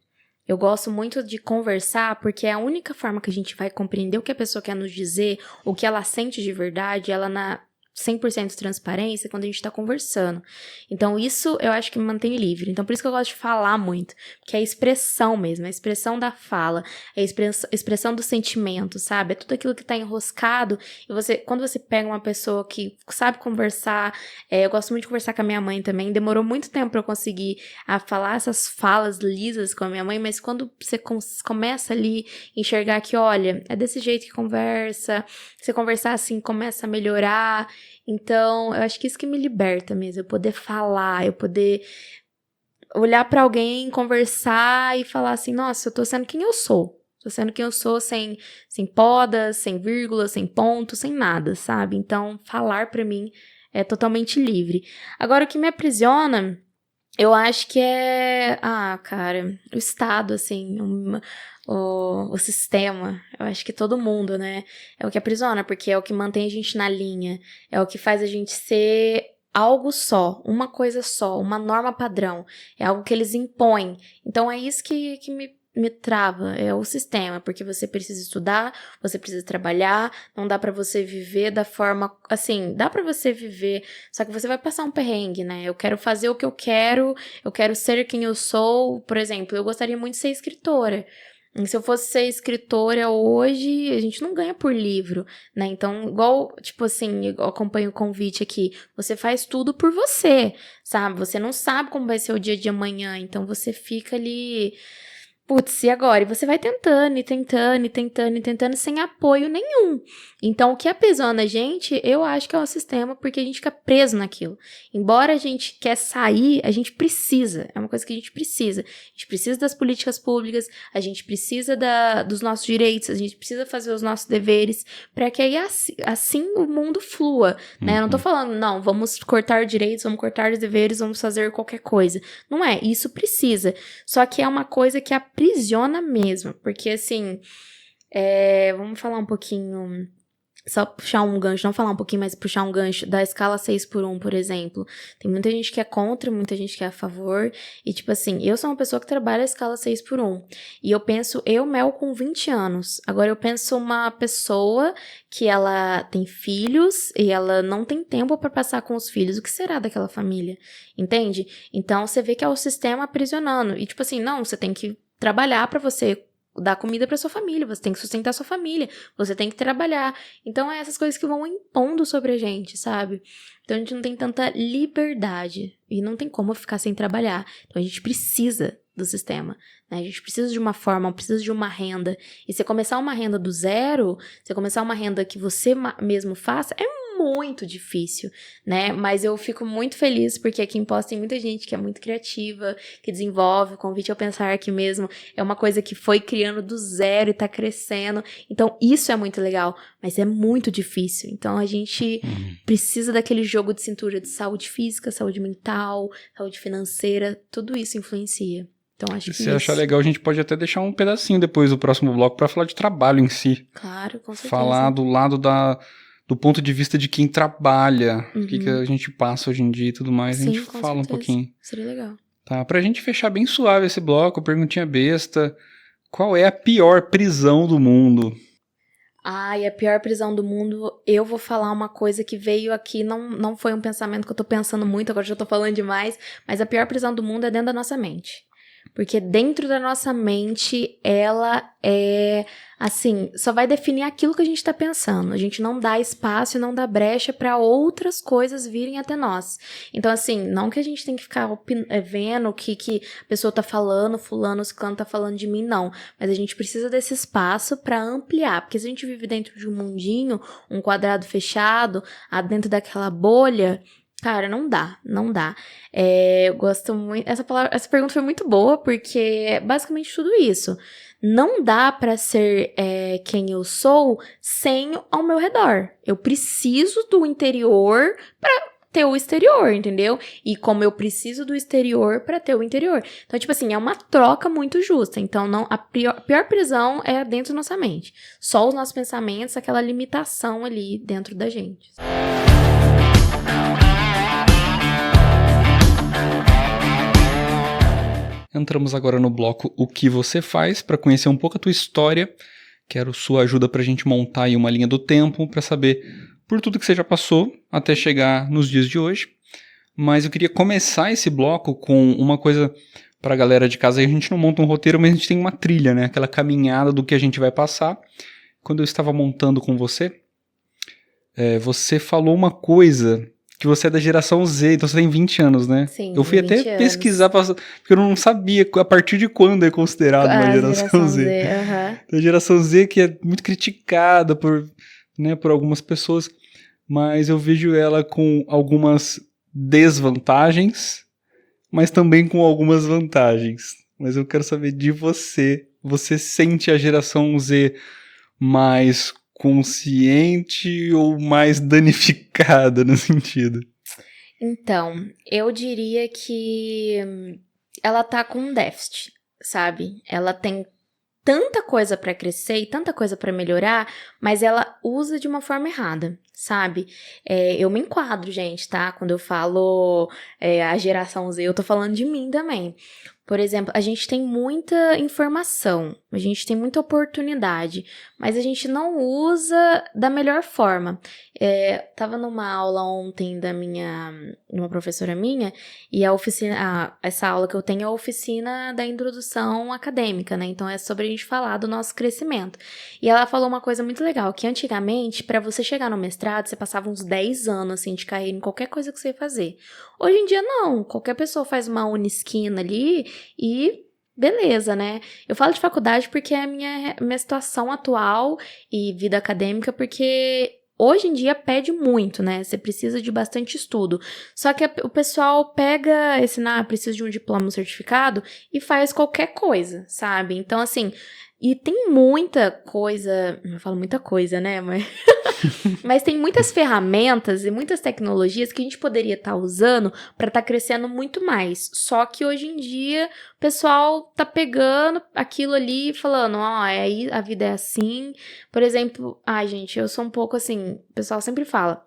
Speaker 2: Eu gosto muito de conversar porque é a única forma que a gente vai compreender o que a pessoa quer nos dizer, o que ela sente de verdade, ela na 100% de transparência quando a gente tá conversando. Então isso eu acho que me mantém livre. Então por isso que eu gosto de falar muito, porque é a expressão mesmo, a expressão da fala, a expressão do sentimento, sabe? É tudo aquilo que tá enroscado e quando você pega uma pessoa que sabe conversar, eu gosto muito de conversar com a minha mãe também, demorou muito tempo pra eu conseguir falar essas falas lisas com a minha mãe, mas quando você começa ali a enxergar que, olha, é desse jeito que conversa, você conversar assim começa a melhorar. Então, eu acho que isso que me liberta mesmo, eu poder falar, eu poder olhar pra alguém, conversar e falar assim, nossa, eu tô sendo quem eu sou. Tô sendo quem eu sou sem podas, sem vírgula, sem ponto, sem nada, sabe? Então, falar pra mim é totalmente livre. Agora, o que me aprisiona, eu acho que é, cara, o Estado, assim, o sistema. Eu acho que todo mundo, né, é o que aprisiona, porque é o que mantém a gente na linha, é o que faz a gente ser algo só, uma coisa só, uma norma padrão, é algo que eles impõem. Então é isso que me trava, é o sistema, porque você precisa estudar, você precisa trabalhar, não dá pra você viver da forma, assim, dá pra você viver, só que você vai passar um perrengue, né? Eu quero fazer o que eu quero ser quem eu sou. Por exemplo, eu gostaria muito de ser escritora. E se eu fosse ser escritora hoje, a gente não ganha por livro, né? Então, igual, tipo assim, eu acompanho o convite aqui, você faz tudo por você, sabe? Você não sabe como vai ser o dia de amanhã, então você fica ali, putz, e agora? E você vai tentando, e tentando, e tentando, e tentando, sem apoio nenhum. Então, o que aprisiona a gente, eu acho que é o sistema, porque a gente fica preso naquilo. Embora a gente quer sair, a gente precisa. É uma coisa que a gente precisa. A gente precisa das políticas públicas, a gente precisa dos nossos direitos, a gente precisa fazer os nossos deveres, para que aí assim o mundo flua, né? Eu não tô falando, não, vamos cortar direitos, vamos cortar os deveres, vamos fazer qualquer coisa. Não é, isso precisa. Só que é uma coisa que aprisiona mesmo, porque assim, vamos falar um pouquinho, só puxar um gancho, não falar um pouquinho, mas puxar um gancho da escala 6x1, por exemplo. Tem muita gente que é contra, muita gente que é a favor, e tipo assim, eu sou uma pessoa que trabalha a escala 6x1, e eu penso, Mel, com 20 anos, agora eu penso uma pessoa que ela tem filhos, e ela não tem tempo pra passar com os filhos, o que será daquela família? Entende? Então, você vê que é o sistema aprisionando, e tipo assim, não, você tem que trabalhar pra você dar comida pra sua família, você tem que sustentar sua família, você tem que trabalhar. Então, é essas coisas que vão impondo sobre a gente, sabe? Então, a gente não tem tanta liberdade, e não tem como ficar sem trabalhar. Então, a gente precisa do sistema, né? A gente precisa de uma forma, precisa de uma renda. E você começar uma renda do zero, você começar uma renda que você mesmo faça, é muito difícil, né? Mas eu fico muito feliz porque aqui em Poços tem muita gente que é muito criativa, que desenvolve. O Convite ao Pensar aqui mesmo é uma coisa que foi criando do zero e tá crescendo. Então, isso é muito legal, mas é muito difícil. Então, a gente precisa daquele jogo de cintura de saúde física, saúde mental, saúde financeira, tudo isso influencia. Então, acho que
Speaker 1: se achar legal, a gente pode até deixar um pedacinho depois do próximo bloco pra falar de trabalho em si.
Speaker 2: Claro, com certeza.
Speaker 1: Falar do lado do ponto de vista de quem trabalha, o que a gente passa hoje em dia e tudo mais.
Speaker 2: Sim,
Speaker 1: a gente
Speaker 2: com
Speaker 1: fala
Speaker 2: certeza.
Speaker 1: um pouquinho.
Speaker 2: Seria legal.
Speaker 1: Tá, pra gente fechar bem suave esse bloco, perguntinha besta. Qual é a pior prisão do mundo?
Speaker 2: Ai, a pior prisão do mundo, eu vou falar uma coisa que veio aqui, não foi um pensamento que eu tô pensando muito, agora já tô falando demais, mas a pior prisão do mundo é dentro da nossa mente. Porque dentro da nossa mente, ela é, assim, só vai definir aquilo que a gente tá pensando. A gente não dá espaço e não dá brecha pra outras coisas virem até nós. Então, assim, não que a gente tem que ficar vendo o que a pessoa tá falando, fulano, ciclano tá falando de mim, não. Mas a gente precisa desse espaço pra ampliar. Porque se a gente vive dentro de um mundinho, um quadrado fechado, dentro daquela bolha... Cara, não dá. Eu gosto muito... Essa pergunta foi muito boa, porque é basicamente tudo isso. Não dá pra ser quem eu sou sem ao meu redor. Eu preciso do interior pra ter o exterior, entendeu? E como eu preciso do exterior pra ter o interior. Então, tipo assim, é uma troca muito justa. Então, a pior prisão é dentro da nossa mente. Só os nossos pensamentos, aquela limitação ali dentro da gente.
Speaker 1: Entramos agora no bloco O que você faz, para conhecer um pouco a tua história. Quero sua ajuda para a gente montar aí uma linha do tempo, para saber por tudo que você já passou até chegar nos dias de hoje. Mas eu queria começar esse bloco com uma coisa para a galera de casa. Aí a gente não monta um roteiro, mas a gente tem uma trilha, né? Aquela caminhada do que a gente vai passar. Quando eu estava montando com você, você falou uma coisa... que você é da geração Z, então você tem 20 anos, né?
Speaker 2: Sim,
Speaker 1: eu fui até
Speaker 2: 20 anos.
Speaker 1: pesquisar, porque eu não sabia a partir de quando é considerado uma geração Z. Então, a geração Z que é muito criticada por algumas pessoas, mas eu vejo ela com algumas desvantagens, mas também com algumas vantagens. Mas eu quero saber de você. Você sente a geração Z mais consciente ou mais danificada no sentido?
Speaker 2: Então, eu diria que ela tá com um déficit, sabe? Ela tem tanta coisa pra crescer e tanta coisa pra melhorar, mas ela usa de uma forma errada, sabe? Eu me enquadro, gente, tá? Quando eu falo a geração Z, eu tô falando de mim também. Por exemplo, a gente tem muita informação, a gente tem muita oportunidade, mas a gente não usa da melhor forma. Tava numa aula ontem uma professora minha, e a oficina, essa aula que eu tenho é a oficina da introdução acadêmica, né? Então é sobre a gente falar do nosso crescimento. E ela falou uma coisa muito legal, que antigamente, para você chegar no mestrado, você passava uns 10 anos, assim, de carreira em qualquer coisa que você ia fazer. Hoje em dia, não. Qualquer pessoa faz uma Unisquina ali e beleza, né? Eu falo de faculdade porque é a minha situação atual e vida acadêmica, porque hoje em dia pede muito, né? Você precisa de bastante estudo. Só que o pessoal pega precisa de um diploma, um certificado e faz qualquer coisa, sabe? Então, assim... E tem muita coisa... Eu falo muita coisa, né? Mas tem muitas ferramentas e muitas tecnologias que a gente poderia estar usando para estar crescendo muito mais. Só que hoje em dia o pessoal tá pegando aquilo ali e falando, a vida é assim. Por exemplo, gente, eu sou um pouco assim... O pessoal sempre fala,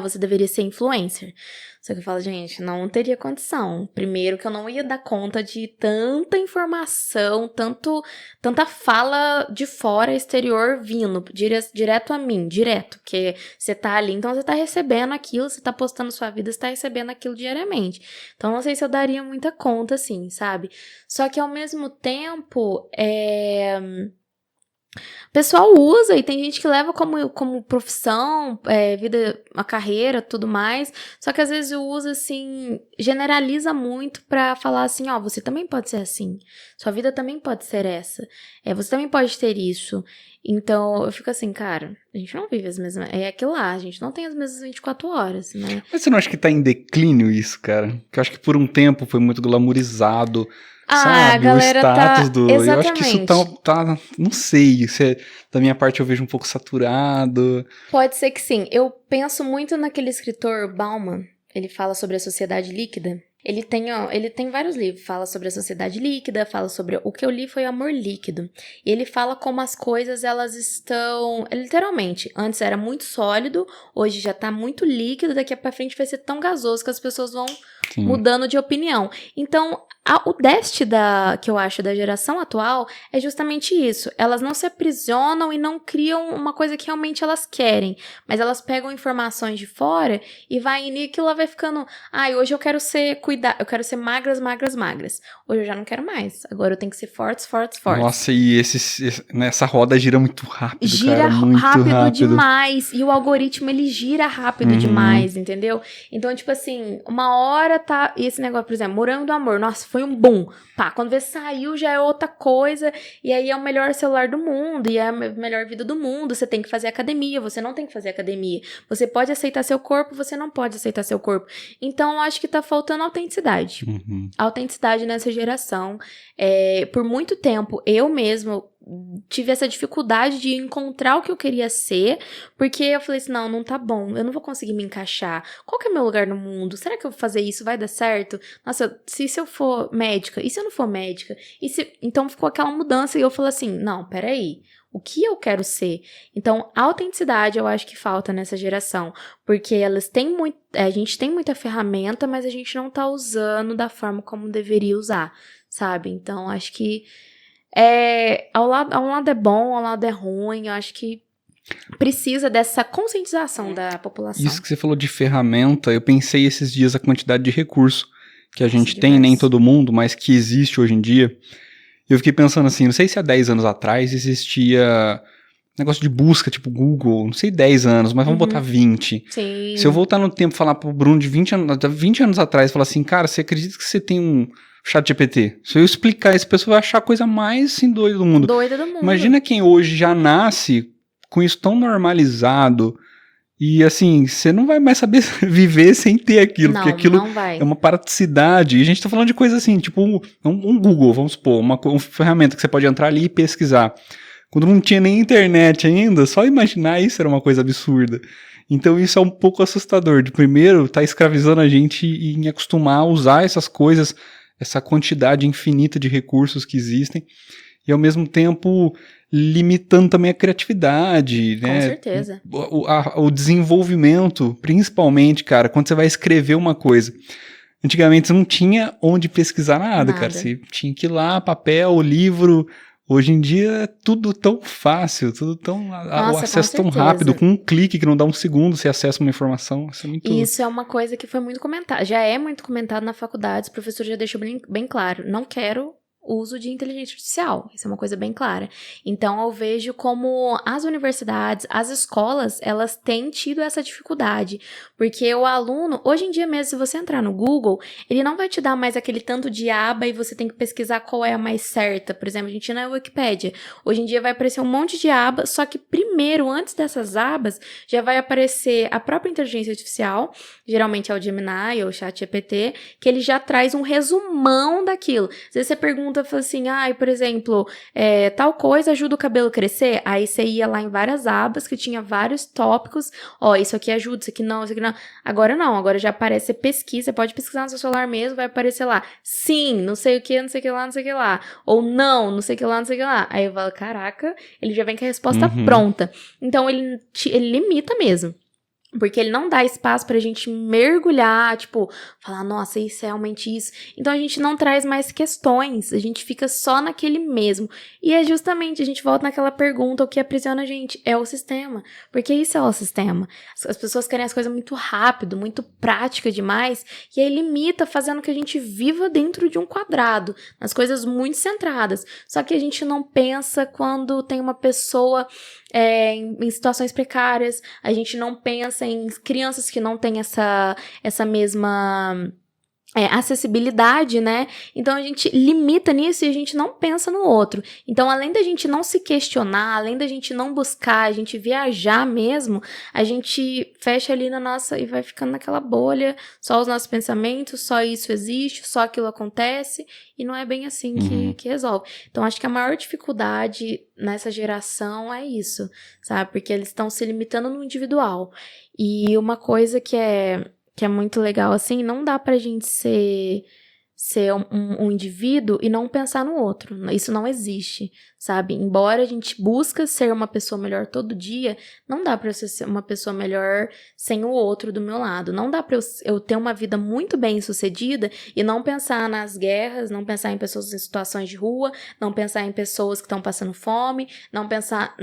Speaker 2: você deveria ser influencer. Só que eu falo, gente, não teria condição. Primeiro que eu não ia dar conta de tanta informação, tanta fala de fora, exterior, vindo direto a mim, direto. Porque você tá ali, então você tá recebendo aquilo, você tá postando sua vida, você tá recebendo aquilo diariamente. Então não sei se eu daria muita conta, assim, sabe? Só que ao mesmo tempo, O pessoal usa e tem gente que leva como profissão, vida, a carreira, tudo mais. Só que às vezes usa, assim, generaliza muito pra falar assim, ó, você também pode ser assim. Sua vida também pode ser essa. Você também pode ter isso. Então, eu fico assim, cara, a gente não vive as mesmas... É aquilo lá, a gente não tem as mesmas 24 horas, né?
Speaker 1: Mas você não acha que tá em declínio isso, cara? Porque eu acho que por um tempo foi muito glamourizado,
Speaker 2: A
Speaker 1: sabe? O
Speaker 2: galera
Speaker 1: status
Speaker 2: tá...
Speaker 1: do... Eu acho que isso
Speaker 2: Exatamente.
Speaker 1: tá... Não sei, da minha parte eu vejo um pouco saturado.
Speaker 2: Pode ser que sim. Eu penso muito naquele escritor Bauman. Ele fala sobre a sociedade líquida. Ele tem vários livros. Fala sobre a sociedade líquida, fala sobre... O que eu li foi Amor Líquido. E ele fala como as coisas, elas estão... Literalmente, antes era muito sólido, hoje já tá muito líquido, daqui pra frente vai ser tão gasoso que as pessoas vão
Speaker 1: Sim.
Speaker 2: mudando de opinião. Então, o déficit que eu acho da geração atual é justamente isso. Elas não se aprisionam e não criam uma coisa que realmente elas querem, mas elas pegam informações de fora e vai indo e aquilo lá vai ficando, hoje eu quero ser eu quero ser magras, magras, magras. Hoje eu já não quero mais. Agora eu tenho que ser fortes, fortes, fortes.
Speaker 1: Nossa, e essa roda gira muito rápido,
Speaker 2: Gira
Speaker 1: cara, muito rápido.
Speaker 2: demais. E o algoritmo, ele gira rápido demais, entendeu? Então, tipo assim, uma hora tá... E esse negócio, por exemplo, Morango do Amor. Nossa, foi um boom. Pá, quando vê saiu, já é outra coisa. E aí é o melhor celular do mundo. E é a melhor vida do mundo. Você tem que fazer academia. Você não tem que fazer academia. Você pode aceitar seu corpo, você não pode aceitar seu corpo. Então, eu acho que tá faltando autenticidade. Autenticidade nessa geração. Por muito tempo, eu mesmo tive essa dificuldade de encontrar o que eu queria ser, porque eu falei assim, não tá bom, eu não vou conseguir me encaixar. Qual que é o meu lugar no mundo? Será que eu vou fazer isso? Vai dar certo? Nossa, se eu for médica? E se eu não for médica? Então ficou aquela mudança e eu falei assim, não, peraí, o que eu quero ser? Então, a autenticidade eu acho que falta nessa geração, porque elas têm a gente tem muita ferramenta, mas a gente não tá usando da forma como deveria usar, sabe? Então, acho que ao lado é bom, ao lado é ruim, eu acho que precisa dessa conscientização da população.
Speaker 1: Isso que você falou de ferramenta, eu pensei esses dias a quantidade de recurso que a gente tem, nem todo mundo, mas que existe hoje em dia. Eu fiquei pensando assim, não sei se há 10 anos atrás existia negócio de busca, tipo Google, não sei 10 anos, mas vamos botar 20.
Speaker 2: Sim.
Speaker 1: Se eu voltar no tempo e falar pro Bruno de 20 anos atrás, falar assim, cara, você acredita que você tem um ChatGPT? Se eu explicar isso, a pessoa vai achar a coisa mais assim, doida do mundo. Imagina quem hoje já nasce com isso tão normalizado e assim, você não vai mais saber viver sem ter aquilo, porque aquilo é uma praticidade. E a gente tá falando de coisa assim, tipo um Google, vamos supor, uma ferramenta que você pode entrar ali e pesquisar. Quando não tinha nem internet ainda, só imaginar isso era uma coisa absurda. Então isso é um pouco assustador. De primeiro, tá escravizando a gente em acostumar a usar essas coisas, essa quantidade infinita de recursos que existem, e ao mesmo tempo limitando também a criatividade, né?
Speaker 2: Com certeza.
Speaker 1: O desenvolvimento, principalmente, cara, quando você vai escrever uma coisa. Antigamente você não tinha onde pesquisar nada, cara. Você tinha que ir lá, papel, livro. Hoje em dia é tudo tão fácil, tudo tão... o acesso tão rápido, com um clique que não dá um segundo você acessa uma informação.
Speaker 2: Isso é uma coisa que foi muito comentada, já é muito comentado na faculdade, os professores já deixam bem claro, não quero uso de inteligência artificial, isso é uma coisa bem clara. Então eu vejo como as universidades, as escolas, elas têm tido essa dificuldade, porque o aluno, hoje em dia mesmo, se você entrar no Google, ele não vai te dar mais aquele tanto de aba e você tem que pesquisar qual é a mais certa. Por exemplo, a gente na Wikipédia, hoje em dia vai aparecer um monte de abas, só que primeiro, antes dessas abas, já vai aparecer a própria inteligência artificial, geralmente é o Gemini ou o ChatGPT, que ele já traz um resumão daquilo. Às vezes você pergunta, fala assim, por exemplo, tal coisa ajuda o cabelo a crescer? Aí você ia lá em várias abas que tinha vários tópicos, isso aqui ajuda, isso aqui não, isso aqui não. Agora não, agora já aparece, você pesquisa, você pode pesquisar no seu celular mesmo, vai aparecer lá, sim, não sei o que, não sei o que lá, não sei o que lá, ou não sei o que lá, não sei o que lá. Aí eu falo, caraca, ele já vem com a resposta pronta. Então ele limita mesmo. Porque ele não dá espaço pra gente mergulhar, tipo, falar, nossa, isso é realmente isso. Então a gente não traz mais questões, a gente fica só naquele mesmo. E é justamente, a gente volta naquela pergunta, o que aprisiona a gente é o sistema. Porque isso é o sistema. As pessoas querem as coisas muito rápido, muito prática demais, e aí limita, fazendo que a gente viva dentro de um quadrado, nas coisas muito centradas. Só que a gente não pensa quando tem uma pessoa em situações precárias, a gente não pensa em crianças que não têm essa mesma acessibilidade, né? Então a gente limita nisso e a gente não pensa no outro. Então, além da gente não se questionar, além da gente não buscar, a gente viajar mesmo, a gente fecha ali na nossa e vai ficando naquela bolha, só os nossos pensamentos, só isso existe, só aquilo acontece, e não é bem assim que resolve. Então, acho que a maior dificuldade nessa geração é isso, sabe? Porque eles estão se limitando no individual. E uma coisa que é muito legal, assim, não dá pra gente ser um indivíduo e não pensar no outro. Isso não existe, sabe? Embora a gente busque ser uma pessoa melhor todo dia, não dá pra eu ser uma pessoa melhor sem o outro do meu lado. Não dá pra eu ter uma vida muito bem sucedida e não pensar nas guerras, não pensar em pessoas em situações de rua, não pensar em pessoas que estão passando fome, não pensar...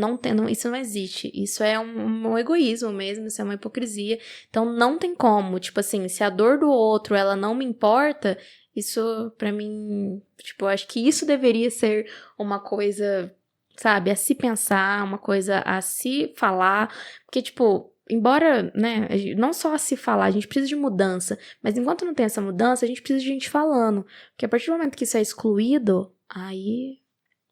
Speaker 2: isso não existe. Isso é um egoísmo mesmo, isso é uma hipocrisia. Então não tem como. Tipo assim, se a dor do outro, ela não me importa... Isso, pra mim, tipo, eu acho que isso deveria ser uma coisa, sabe, a se pensar, uma coisa a se falar, porque, tipo, embora, né, não só a se falar, a gente precisa de mudança, mas enquanto não tem essa mudança, a gente precisa de gente falando, porque a partir do momento que isso é excluído, aí...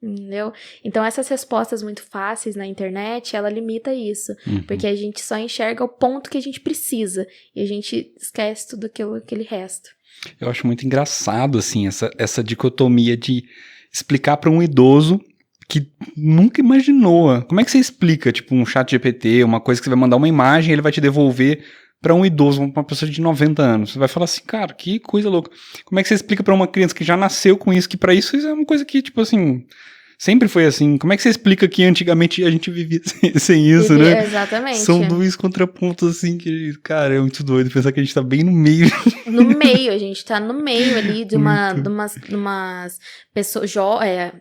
Speaker 2: Entendeu? Então, essas respostas muito fáceis na internet, ela limita isso. Porque a gente só enxerga o ponto que a gente precisa. E a gente esquece tudo aquele resto.
Speaker 1: Eu acho muito engraçado, assim, essa dicotomia de explicar para um idoso que nunca imaginou. Como é que você explica, tipo, um chat GPT, uma coisa que você vai mandar uma imagem e ele vai te devolver para um idoso, uma pessoa de 90 anos? Você vai falar assim, cara, que coisa louca. Como é que você explica para uma criança que já nasceu com isso, que para isso é uma coisa que, tipo assim... Sempre foi assim. Como é que você explica que antigamente a gente vivia sem isso, né?
Speaker 2: Exatamente.
Speaker 1: São dois contrapontos, assim, que, cara, é muito doido pensar que a gente tá bem no meio.
Speaker 2: No meio, a gente tá no meio ali de umas pessoas,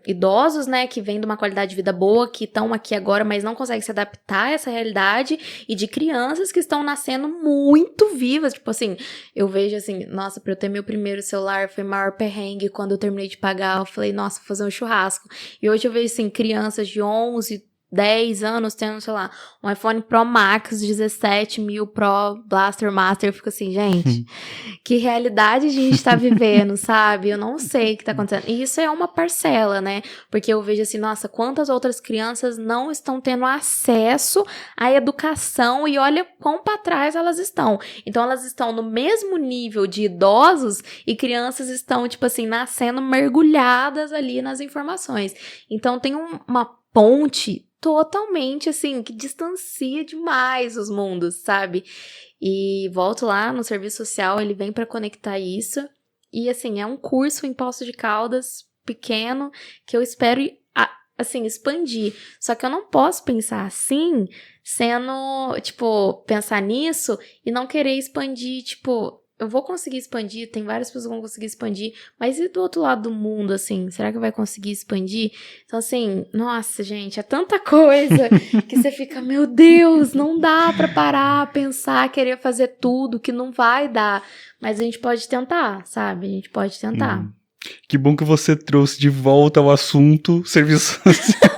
Speaker 2: idosos, né, que vêm de uma qualidade de vida boa, que estão aqui agora, mas não conseguem se adaptar a essa realidade, e de crianças que estão nascendo muito vivas. Tipo assim, eu vejo assim, nossa, pra eu ter meu primeiro celular foi o maior perrengue. Quando eu terminei de pagar, eu falei, nossa, vou fazer um churrasco. E hoje eu vejo, assim, crianças de 11, 10 anos tendo, sei lá, um iPhone Pro Max 17 mil Pro Blaster Master. Eu fico assim, gente, que realidade a gente tá vivendo, sabe? Eu não sei o que tá acontecendo. E isso é uma parcela, né? Porque eu vejo assim, nossa, quantas outras crianças não estão tendo acesso à educação e olha quão pra trás elas estão. Então elas estão no mesmo nível de idosos e crianças estão, tipo assim, nascendo mergulhadas ali nas informações. Então tem uma ponte totalmente, assim, que distancia demais os mundos, sabe? E volto lá no serviço social, ele vem para conectar isso. E, assim, é um curso em Poços de Caldas, pequeno, que eu espero, assim, expandir. Só que eu não posso pensar assim, sendo, tipo, pensar nisso e não querer expandir, tipo... Eu vou conseguir expandir, tem várias pessoas que vão conseguir expandir, mas e do outro lado do mundo, assim? Será que vai conseguir expandir? Então, assim, nossa, gente, é tanta coisa que você fica, meu Deus, não dá pra parar, pensar, querer fazer tudo, que não vai dar. Mas a gente pode tentar, sabe? A gente pode tentar.
Speaker 1: Que bom que você trouxe de volta ao assunto serviço social.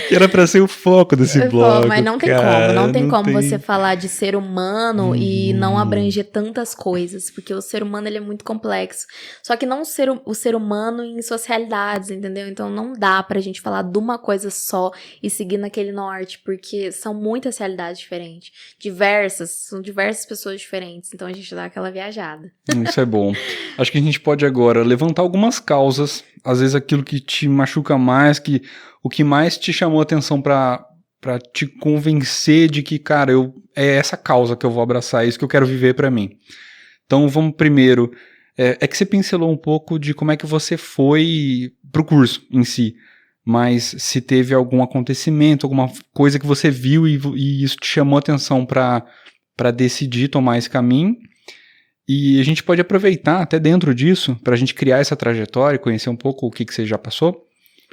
Speaker 1: Que era pra ser o foco desse blog.
Speaker 2: Mas não tem como, não tem como você falar de ser humano e não abranger tantas coisas, porque o ser humano, ele é muito complexo. Só que não o ser humano em suas realidades, entendeu? Então não dá pra gente falar de uma coisa só e seguir naquele norte, porque são muitas realidades diferentes. São diversas pessoas diferentes, então a gente dá aquela viajada.
Speaker 1: Isso é bom. Acho que a gente pode agora levantar algumas causas, às vezes aquilo que te machuca mais, o que mais te chamou a atenção pra te convencer de que, cara, é essa causa que eu vou abraçar, é isso que eu quero viver pra mim. Então vamos primeiro, é que você pincelou um pouco de como é que você foi pro curso em si. mas se teve algum acontecimento, alguma coisa que você viu e isso te chamou a atenção para decidir tomar esse caminho. E a gente pode aproveitar até dentro disso, para a gente criar essa trajetória, conhecer um pouco o que você já passou,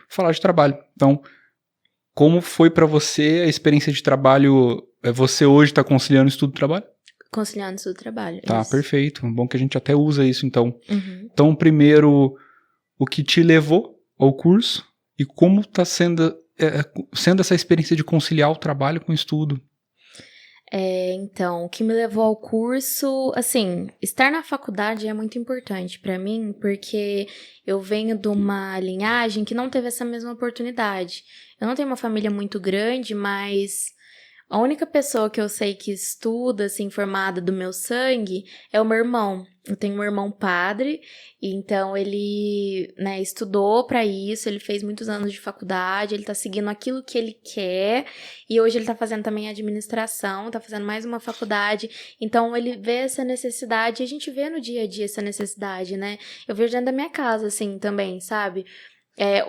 Speaker 1: falar de trabalho. Então, como foi para você a experiência de trabalho? Você hoje está conciliando estudo e trabalho?
Speaker 2: Conciliando estudo e trabalho.
Speaker 1: Tá,
Speaker 2: isso.
Speaker 1: Perfeito. Bom que a gente até usa isso, então.
Speaker 2: Uhum.
Speaker 1: Então, primeiro, o que te levou ao curso e como está sendo essa experiência de conciliar o trabalho com o estudo?
Speaker 2: Então, o que me levou ao curso, assim, estar na faculdade é muito importante pra mim, porque eu venho de uma linhagem que não teve essa mesma oportunidade. Eu não tenho uma família muito grande, mas a única pessoa que eu sei que estuda, assim, formada do meu sangue, é o meu irmão. Eu tenho um irmão padre, e então ele, né, estudou pra isso, ele fez muitos anos de faculdade, ele tá seguindo aquilo que ele quer, e hoje ele tá fazendo também administração, tá fazendo mais uma faculdade, então ele vê essa necessidade, e a gente vê no dia a dia essa necessidade, né? Eu vejo dentro da minha casa, assim, também, sabe?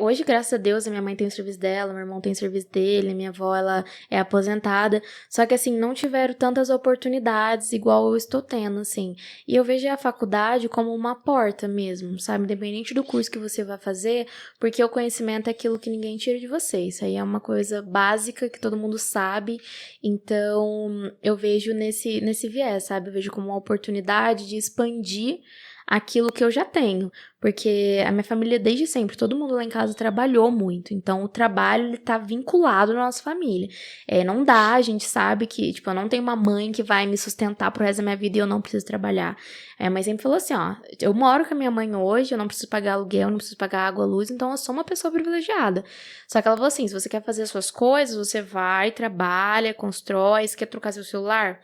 Speaker 2: Hoje, graças a Deus, a minha mãe tem o serviço dela, meu irmão tem o serviço dele, minha avó, ela é aposentada. Só que, assim, não tiveram tantas oportunidades igual eu estou tendo, assim. E eu vejo a faculdade como uma porta mesmo, sabe? Independente do curso que você vai fazer, porque o conhecimento é aquilo que ninguém tira de você. Isso aí é uma coisa básica que todo mundo sabe. Então, eu vejo nesse viés, sabe? Eu vejo como uma oportunidade de expandir aquilo que eu já tenho, porque a minha família desde sempre, todo mundo lá em casa trabalhou muito, então o trabalho ele tá vinculado na nossa família. Não dá, a gente sabe que, tipo, eu não tenho uma mãe que vai me sustentar pro resto da minha vida e eu não preciso trabalhar. Mas sempre falou assim, ó, eu moro com a minha mãe hoje, eu não preciso pagar aluguel, eu não preciso pagar água, luz, então eu sou uma pessoa privilegiada. Só que ela falou assim, se você quer fazer as suas coisas, você vai, trabalha, constrói, se quer trocar seu celular,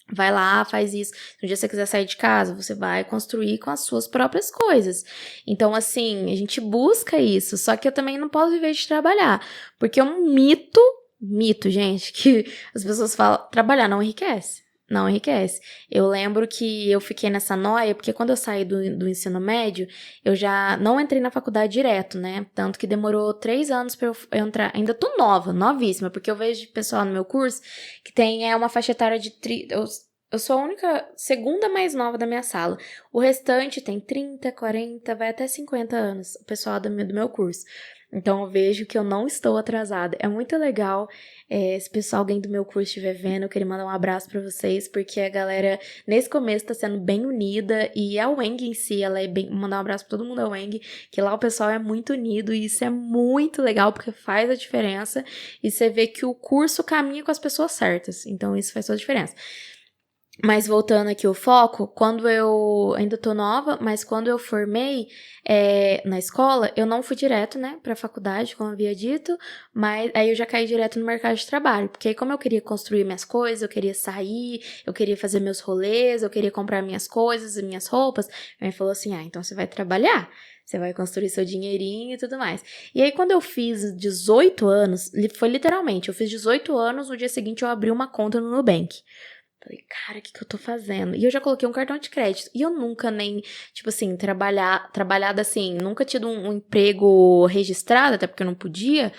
Speaker 2: vai lá, faz isso. No dia que você quiser sair de casa, você vai construir com as suas próprias coisas. Então, assim, a gente busca isso. Só que eu também não posso viver de trabalhar. Porque é um mito, gente, que as pessoas falam, trabalhar não enriquece. Não enriquece. Eu lembro que eu fiquei nessa noia, porque quando eu saí do ensino médio, eu já não entrei na faculdade direto, né? Tanto que demorou 3 anos pra eu entrar. Ainda tô nova, novíssima, porque eu vejo pessoal no meu curso que tem uma faixa etária de... Eu sou a única, segunda mais nova da minha sala. O restante tem 30, 40, vai até 50 anos, o pessoal do meu curso. Então eu vejo que eu não estou atrasada. É muito legal. Se pessoal, alguém do meu curso estiver vendo, eu queria mandar um abraço pra vocês, porque a galera, nesse começo, tá sendo bem unida, e a UENG em si, ela é bem... Mandar um abraço pra todo mundo da UENG, que lá o pessoal é muito unido, e isso é muito legal, porque faz a diferença, e você vê que o curso caminha com as pessoas certas, então isso faz toda a diferença. Mas voltando aqui o foco, quando eu ainda tô nova, mas quando eu formei na escola, eu não fui direto, né, pra faculdade, como eu havia dito, mas aí eu já caí direto no mercado de trabalho, porque aí como eu queria construir minhas coisas, eu queria sair, eu queria fazer meus rolês, eu queria comprar minhas coisas, minhas roupas, aí falou assim, então você vai trabalhar, você vai construir seu dinheirinho e tudo mais. E aí quando eu fiz 18 anos, foi literalmente, eu fiz 18 anos, no dia seguinte eu abri uma conta no Nubank. Falei, cara, o que eu tô fazendo? E eu já coloquei um cartão de crédito. E eu nunca nem, tipo assim, trabalhado assim, nunca tido um emprego registrado, até porque eu não podia.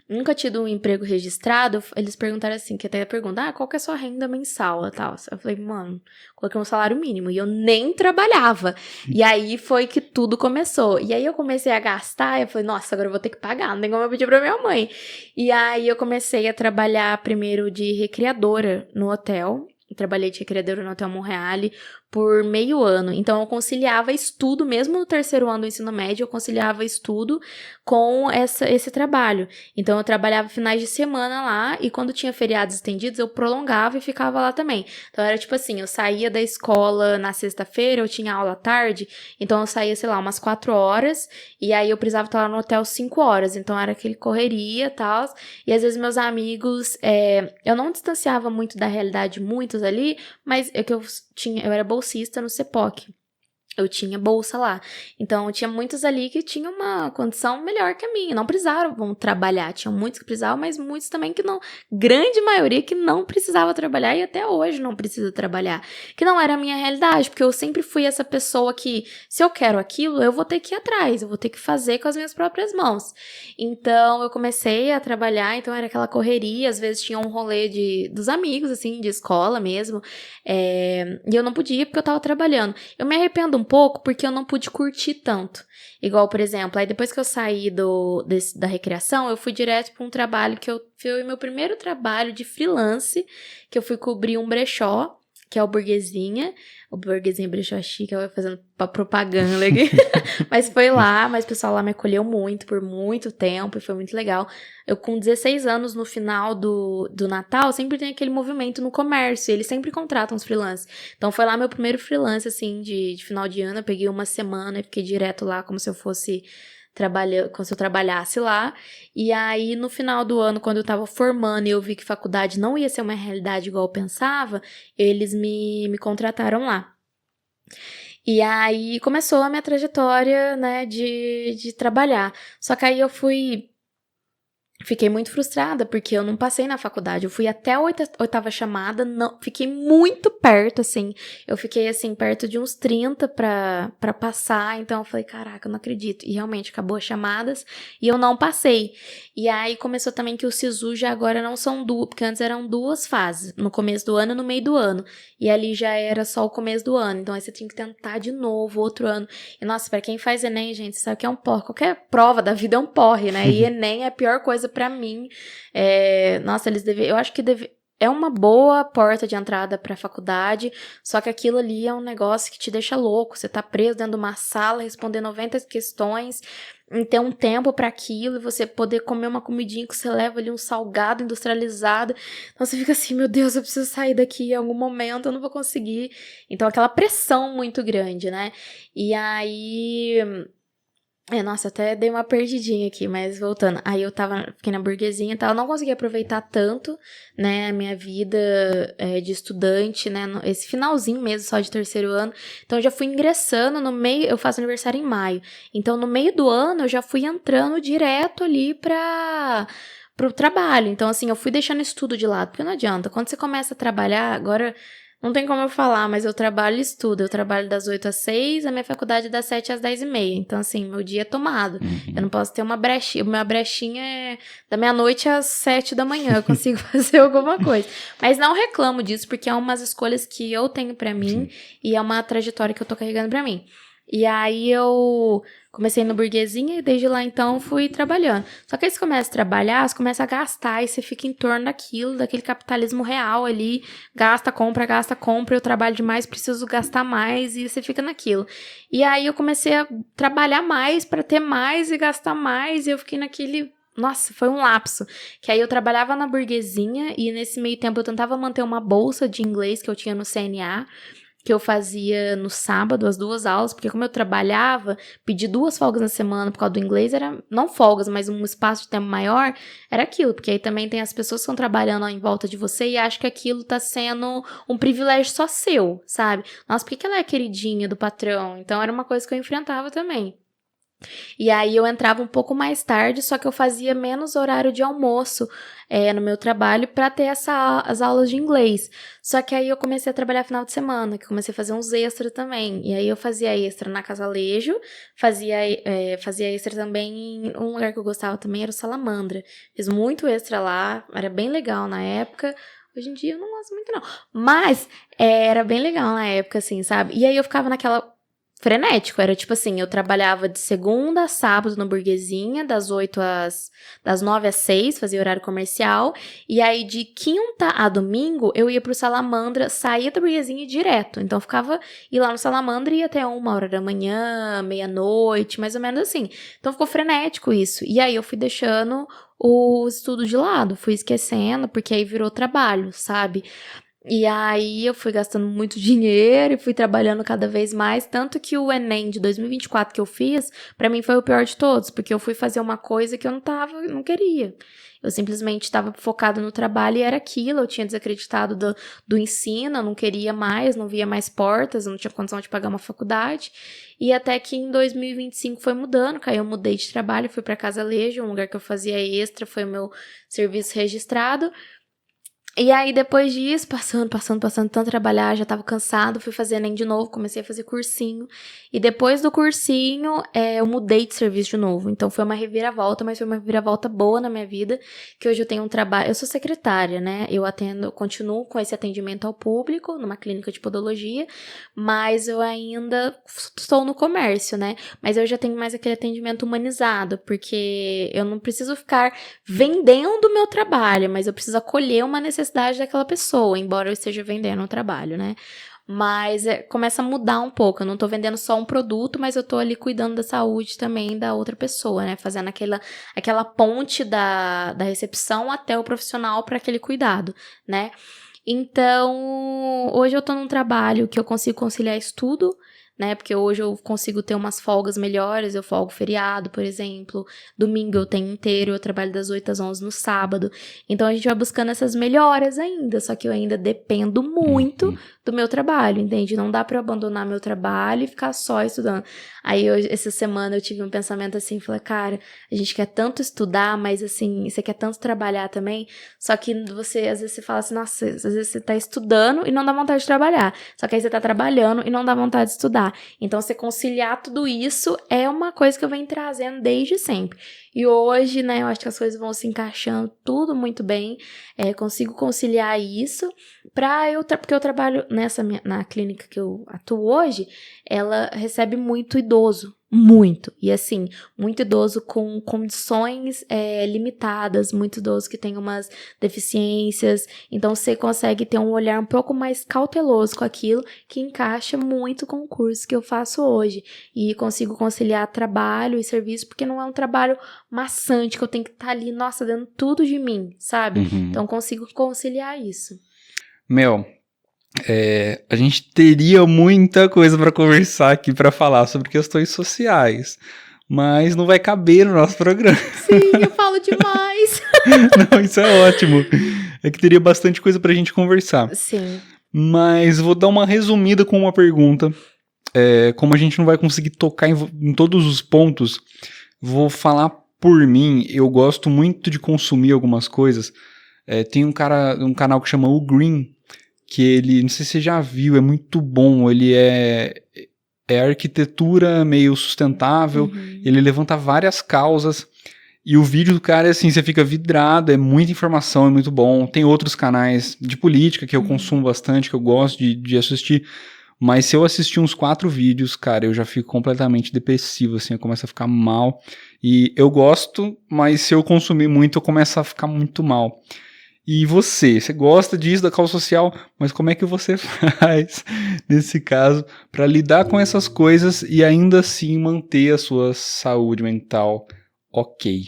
Speaker 2: Nunca tido um emprego registrado. Eles perguntaram assim, que até perguntaram, qual que é a sua renda mensal e tal. Eu falei, mano, coloquei um salário mínimo. E eu nem trabalhava. E aí foi que tudo começou. E aí eu comecei a gastar, eu falei, nossa, agora eu vou ter que pagar, não tem como eu pedir pra minha mãe. E aí eu comecei a trabalhar primeiro de recreadora no hotel. Trabalhei de recreadora no Hotel Monreale por meio ano. Então, eu conciliava estudo, mesmo no terceiro ano do ensino médio, eu conciliava estudo com esse trabalho. Então, eu trabalhava finais de semana lá e quando tinha feriados estendidos, eu prolongava e ficava lá também. Então, era tipo assim, eu saía da escola na sexta-feira, eu tinha aula à tarde, então eu saía, sei lá, umas 4 horas e aí eu precisava estar lá no hotel 5 horas. Então, era aquele correria e tal. E às vezes meus amigos, eu não distanciava muito da realidade, muitos ali, mas eu era bolsista no CEPOC. eu tinha bolsa lá. Então, tinha muitos ali que tinham uma condição melhor que a minha. Não precisavam trabalhar. Tinha muitos que precisavam, mas muitos também que não... Grande maioria que não precisava trabalhar e até hoje não precisa trabalhar. Que não era a minha realidade, porque eu sempre fui essa pessoa que, se eu quero aquilo, eu vou ter que ir atrás. Eu vou ter que fazer com as minhas próprias mãos. Então, eu comecei a trabalhar. Então, era aquela correria. Às vezes, tinha um rolê dos amigos, assim, de escola mesmo. E eu não podia porque eu tava trabalhando. Eu me arrependo um pouco porque eu não pude curtir tanto. Igual, por exemplo, aí depois que eu saí da recreação, eu fui direto para um trabalho foi o meu primeiro trabalho de freelance, que eu fui cobrir um brechó, que é o Burguesinha. O Burguesinha Brechó Chique, eu vou fazendo propaganda aqui. Mas foi lá, mas o pessoal lá me acolheu muito, por muito tempo, e foi muito legal. Eu, com 16 anos, no final do Natal, sempre tem aquele movimento no comércio, e eles sempre contratam os freelancers. Então, foi lá meu primeiro freelance, assim, de final de ano. Eu peguei uma semana e fiquei direto lá, como se eu fosse... como se eu trabalhasse lá. E aí, no final do ano, quando eu tava formando e eu vi que faculdade não ia ser uma realidade igual eu pensava, eles me contrataram lá. E aí, começou a minha trajetória, né, de trabalhar. Só que aí fiquei muito frustrada, porque eu não passei na faculdade. Eu fui até a oitava chamada, não, fiquei muito perto, assim. Eu fiquei, assim, perto de uns 30 pra passar. Então, eu falei, caraca, eu não acredito. E realmente, acabou as chamadas e eu não passei. E aí, começou também que o SISU já agora não são porque antes eram 2 fases. No começo do ano e no meio do ano. E ali já era só o começo do ano. Então, aí você tinha que tentar de novo, outro ano. E, nossa, pra quem faz Enem, gente, você sabe que é um porre. Qualquer prova da vida é um porre, né? E Enem é a pior coisa pra mim. Nossa, eu acho que é uma boa porta de entrada pra faculdade, só que aquilo ali é um negócio que te deixa louco. Você tá preso dentro de uma sala, responder 90 questões, e ter um tempo pra aquilo, e você poder comer uma comidinha que você leva ali, um salgado industrializado. Então você fica assim, meu Deus, eu preciso sair daqui em algum momento, eu não vou conseguir. Então aquela pressão muito grande, né? E aí... nossa, até dei uma perdidinha aqui, mas voltando. Aí fiquei na Burguesinha e tal, não consegui aproveitar tanto, né, a minha vida de estudante, né, esse finalzinho mesmo, só de terceiro ano. Então, eu já fui ingressando no meio, eu faço aniversário em maio. Então, no meio do ano, eu já fui entrando direto ali pro trabalho. Então, assim, eu fui deixando estudo de lado, porque não adianta. Quando você começa a trabalhar, agora... Não tem como eu falar, mas eu trabalho e estudo. Eu trabalho das 8 às 6, a minha faculdade é das 7 às 10h30. Então, assim, meu dia é tomado. Eu não posso ter uma brechinha. Minha brechinha é da meia-noite às 7 da manhã. Eu consigo fazer alguma coisa. Mas não reclamo disso, porque é umas escolhas que eu tenho pra mim. Sim. E é uma trajetória que eu tô carregando pra mim. E aí eu comecei no Burguesinha e desde lá então fui trabalhando. Só que aí você começa a trabalhar, você começa a gastar e você fica em torno daquele capitalismo real ali. Gasta, compra, eu trabalho demais, preciso gastar mais e você fica naquilo. E aí eu comecei a trabalhar mais pra ter mais e gastar mais e eu fiquei naquele... Nossa, foi um lapso. Que aí eu trabalhava na Burguesinha e nesse meio tempo eu tentava manter uma bolsa de inglês que eu tinha no CNA, que eu fazia no sábado, as 2 aulas, porque como eu trabalhava, pedir 2 folgas na semana por causa do inglês era, não folgas, mas um espaço de tempo maior, era aquilo, porque aí também tem as pessoas que estão trabalhando em volta de você e acham que aquilo tá sendo um privilégio só seu, sabe? Nossa, por que ela é queridinha do patrão? Então era uma coisa que eu enfrentava também. E aí eu entrava um pouco mais tarde, só que eu fazia menos horário de almoço no meu trabalho para ter as aulas de inglês. Só que aí eu comecei a trabalhar final de semana, que eu comecei a fazer uns extras também. E aí eu fazia extra na Casalejo, fazia extra também em um lugar que eu gostava também, era o Salamandra. Fiz muito extra lá, era bem legal na época. Hoje em dia eu não gosto muito não, mas era bem legal na época, assim, sabe? E aí eu ficava naquela... frenético, era tipo assim, eu trabalhava de segunda a sábado na Burguesinha, das 9 às 6, fazia horário comercial, e aí de quinta a domingo eu ia pro Salamandra, saía da Burguesinha direto, então ia lá no Salamandra e ia até 1h da manhã, meia-noite, mais ou menos assim, então ficou frenético isso, e aí eu fui deixando o estudo de lado, fui esquecendo, porque aí virou trabalho, sabe? E aí eu fui gastando muito dinheiro e fui trabalhando cada vez mais, tanto que o Enem de 2024 que eu fiz, pra mim foi o pior de todos, porque eu fui fazer uma coisa que eu não queria. Eu simplesmente estava focada no trabalho e era aquilo. Eu tinha desacreditado do ensino, eu não queria mais, não via mais portas, eu não tinha condição de pagar uma faculdade. E até que em 2025 foi mudando, aí eu mudei de trabalho, fui para Casa Lejo, um lugar que eu fazia extra, foi o meu serviço registrado. E aí, depois disso, passando, tanto trabalhar, já tava cansado, fui fazer ENEM de novo, comecei a fazer cursinho. E depois do cursinho, eu mudei de serviço de novo. Então, foi uma reviravolta, mas foi uma reviravolta boa na minha vida, que hoje eu tenho um trabalho... Eu sou secretária, né? Eu continuo com esse atendimento ao público, numa clínica de podologia, mas eu ainda estou no comércio, né? Mas eu já tenho mais aquele atendimento humanizado, porque eu não preciso ficar vendendo o meu trabalho, mas eu preciso acolher uma necessidade daquela pessoa, embora eu esteja vendendo o trabalho, né? Mas começa a mudar um pouco. Eu não tô vendendo só um produto, mas eu tô ali cuidando da saúde também da outra pessoa, né? Fazendo aquela ponte da recepção até o profissional para aquele cuidado, né? Então, hoje eu tô num trabalho que eu consigo conciliar estudo, né? Porque hoje eu consigo ter umas folgas melhores, eu folgo feriado, por exemplo. Domingo eu tenho inteiro, eu trabalho das 8 às 11 no sábado. Então a gente vai buscando essas melhoras ainda, só que eu ainda dependo muito do meu trabalho, entende? Não dá pra eu abandonar meu trabalho e ficar só estudando. Aí essa semana eu tive um pensamento assim, falei, cara, a gente quer tanto estudar, mas assim, você quer tanto trabalhar também, só que você, às vezes você fala assim, nossa, às vezes você tá estudando e não dá vontade de trabalhar, só que aí você tá trabalhando e não dá vontade de estudar. Então, você conciliar tudo isso é uma coisa que eu venho trazendo desde sempre. E hoje, né, eu acho que as coisas vão se encaixando tudo muito bem. Consigo conciliar isso porque eu trabalho na clínica que eu atuo hoje, ela recebe muito idoso. Muito. E assim, muito idoso com condições limitadas, muito idoso que tem umas deficiências. Então, você consegue ter um olhar um pouco mais cauteloso com aquilo, que encaixa muito com o curso que eu faço hoje. E consigo conciliar trabalho e serviço, porque não é um trabalho maçante, que eu tenho que estar ali, nossa, dando tudo de mim, sabe? Então, consigo conciliar isso.
Speaker 1: Mel, a gente teria muita coisa para conversar aqui, para falar sobre questões sociais, mas não vai caber no nosso programa.
Speaker 2: Sim, eu falo demais.
Speaker 1: Não, isso é ótimo. É que teria bastante coisa pra gente conversar.
Speaker 2: Sim.
Speaker 1: Mas vou dar uma resumida com uma pergunta. Como a gente não vai conseguir tocar em todos os pontos, vou falar por mim. Eu gosto muito de consumir algumas coisas. Tem um canal que chama O Green, que ele, não sei se você já viu, é muito bom. Ele é arquitetura meio sustentável, ele levanta várias causas. E o vídeo do cara é assim, você fica vidrado, é muita informação, é muito bom. Tem outros canais de política que eu consumo bastante, que eu gosto de assistir. Mas se eu assistir uns 4 vídeos, cara, eu já fico completamente depressivo, assim, eu começo a ficar mal. E eu gosto, mas se eu consumir muito, eu começo a ficar muito mal. E você gosta disso, da causa social, mas como é que você faz, nesse caso, para lidar com essas coisas e ainda assim manter a sua saúde mental ok?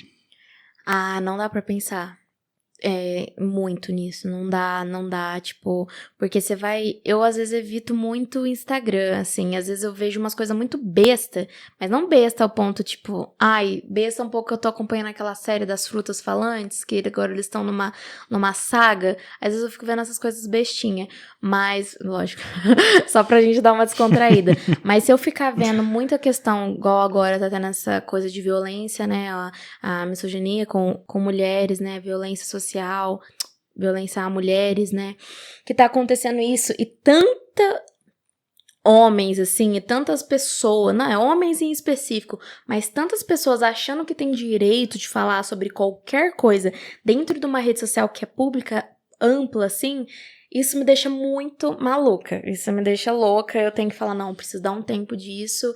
Speaker 2: Ah, não dá pra pensar muito nisso, não dá, tipo, porque você vai, eu às vezes evito muito o Instagram, assim, às vezes eu vejo umas coisas muito besta, mas não besta ao ponto, tipo, besta um pouco que eu tô acompanhando aquela série das frutas falantes, que agora eles estão numa saga, às vezes eu fico vendo essas coisas bestinha, mas, lógico, só pra gente dar uma descontraída, mas se eu ficar vendo muita questão, igual agora tá tendo essa coisa de violência, né, a misoginia com mulheres, né, violência social, violência a mulheres, né, que tá acontecendo isso, e tanta homens, assim, e tantas pessoas, não é homens em específico, mas tantas pessoas achando que tem direito de falar sobre qualquer coisa dentro de uma rede social que é pública, ampla, assim, isso me deixa muito maluca, isso me deixa louca, eu tenho que falar, não, preciso dar um tempo disso,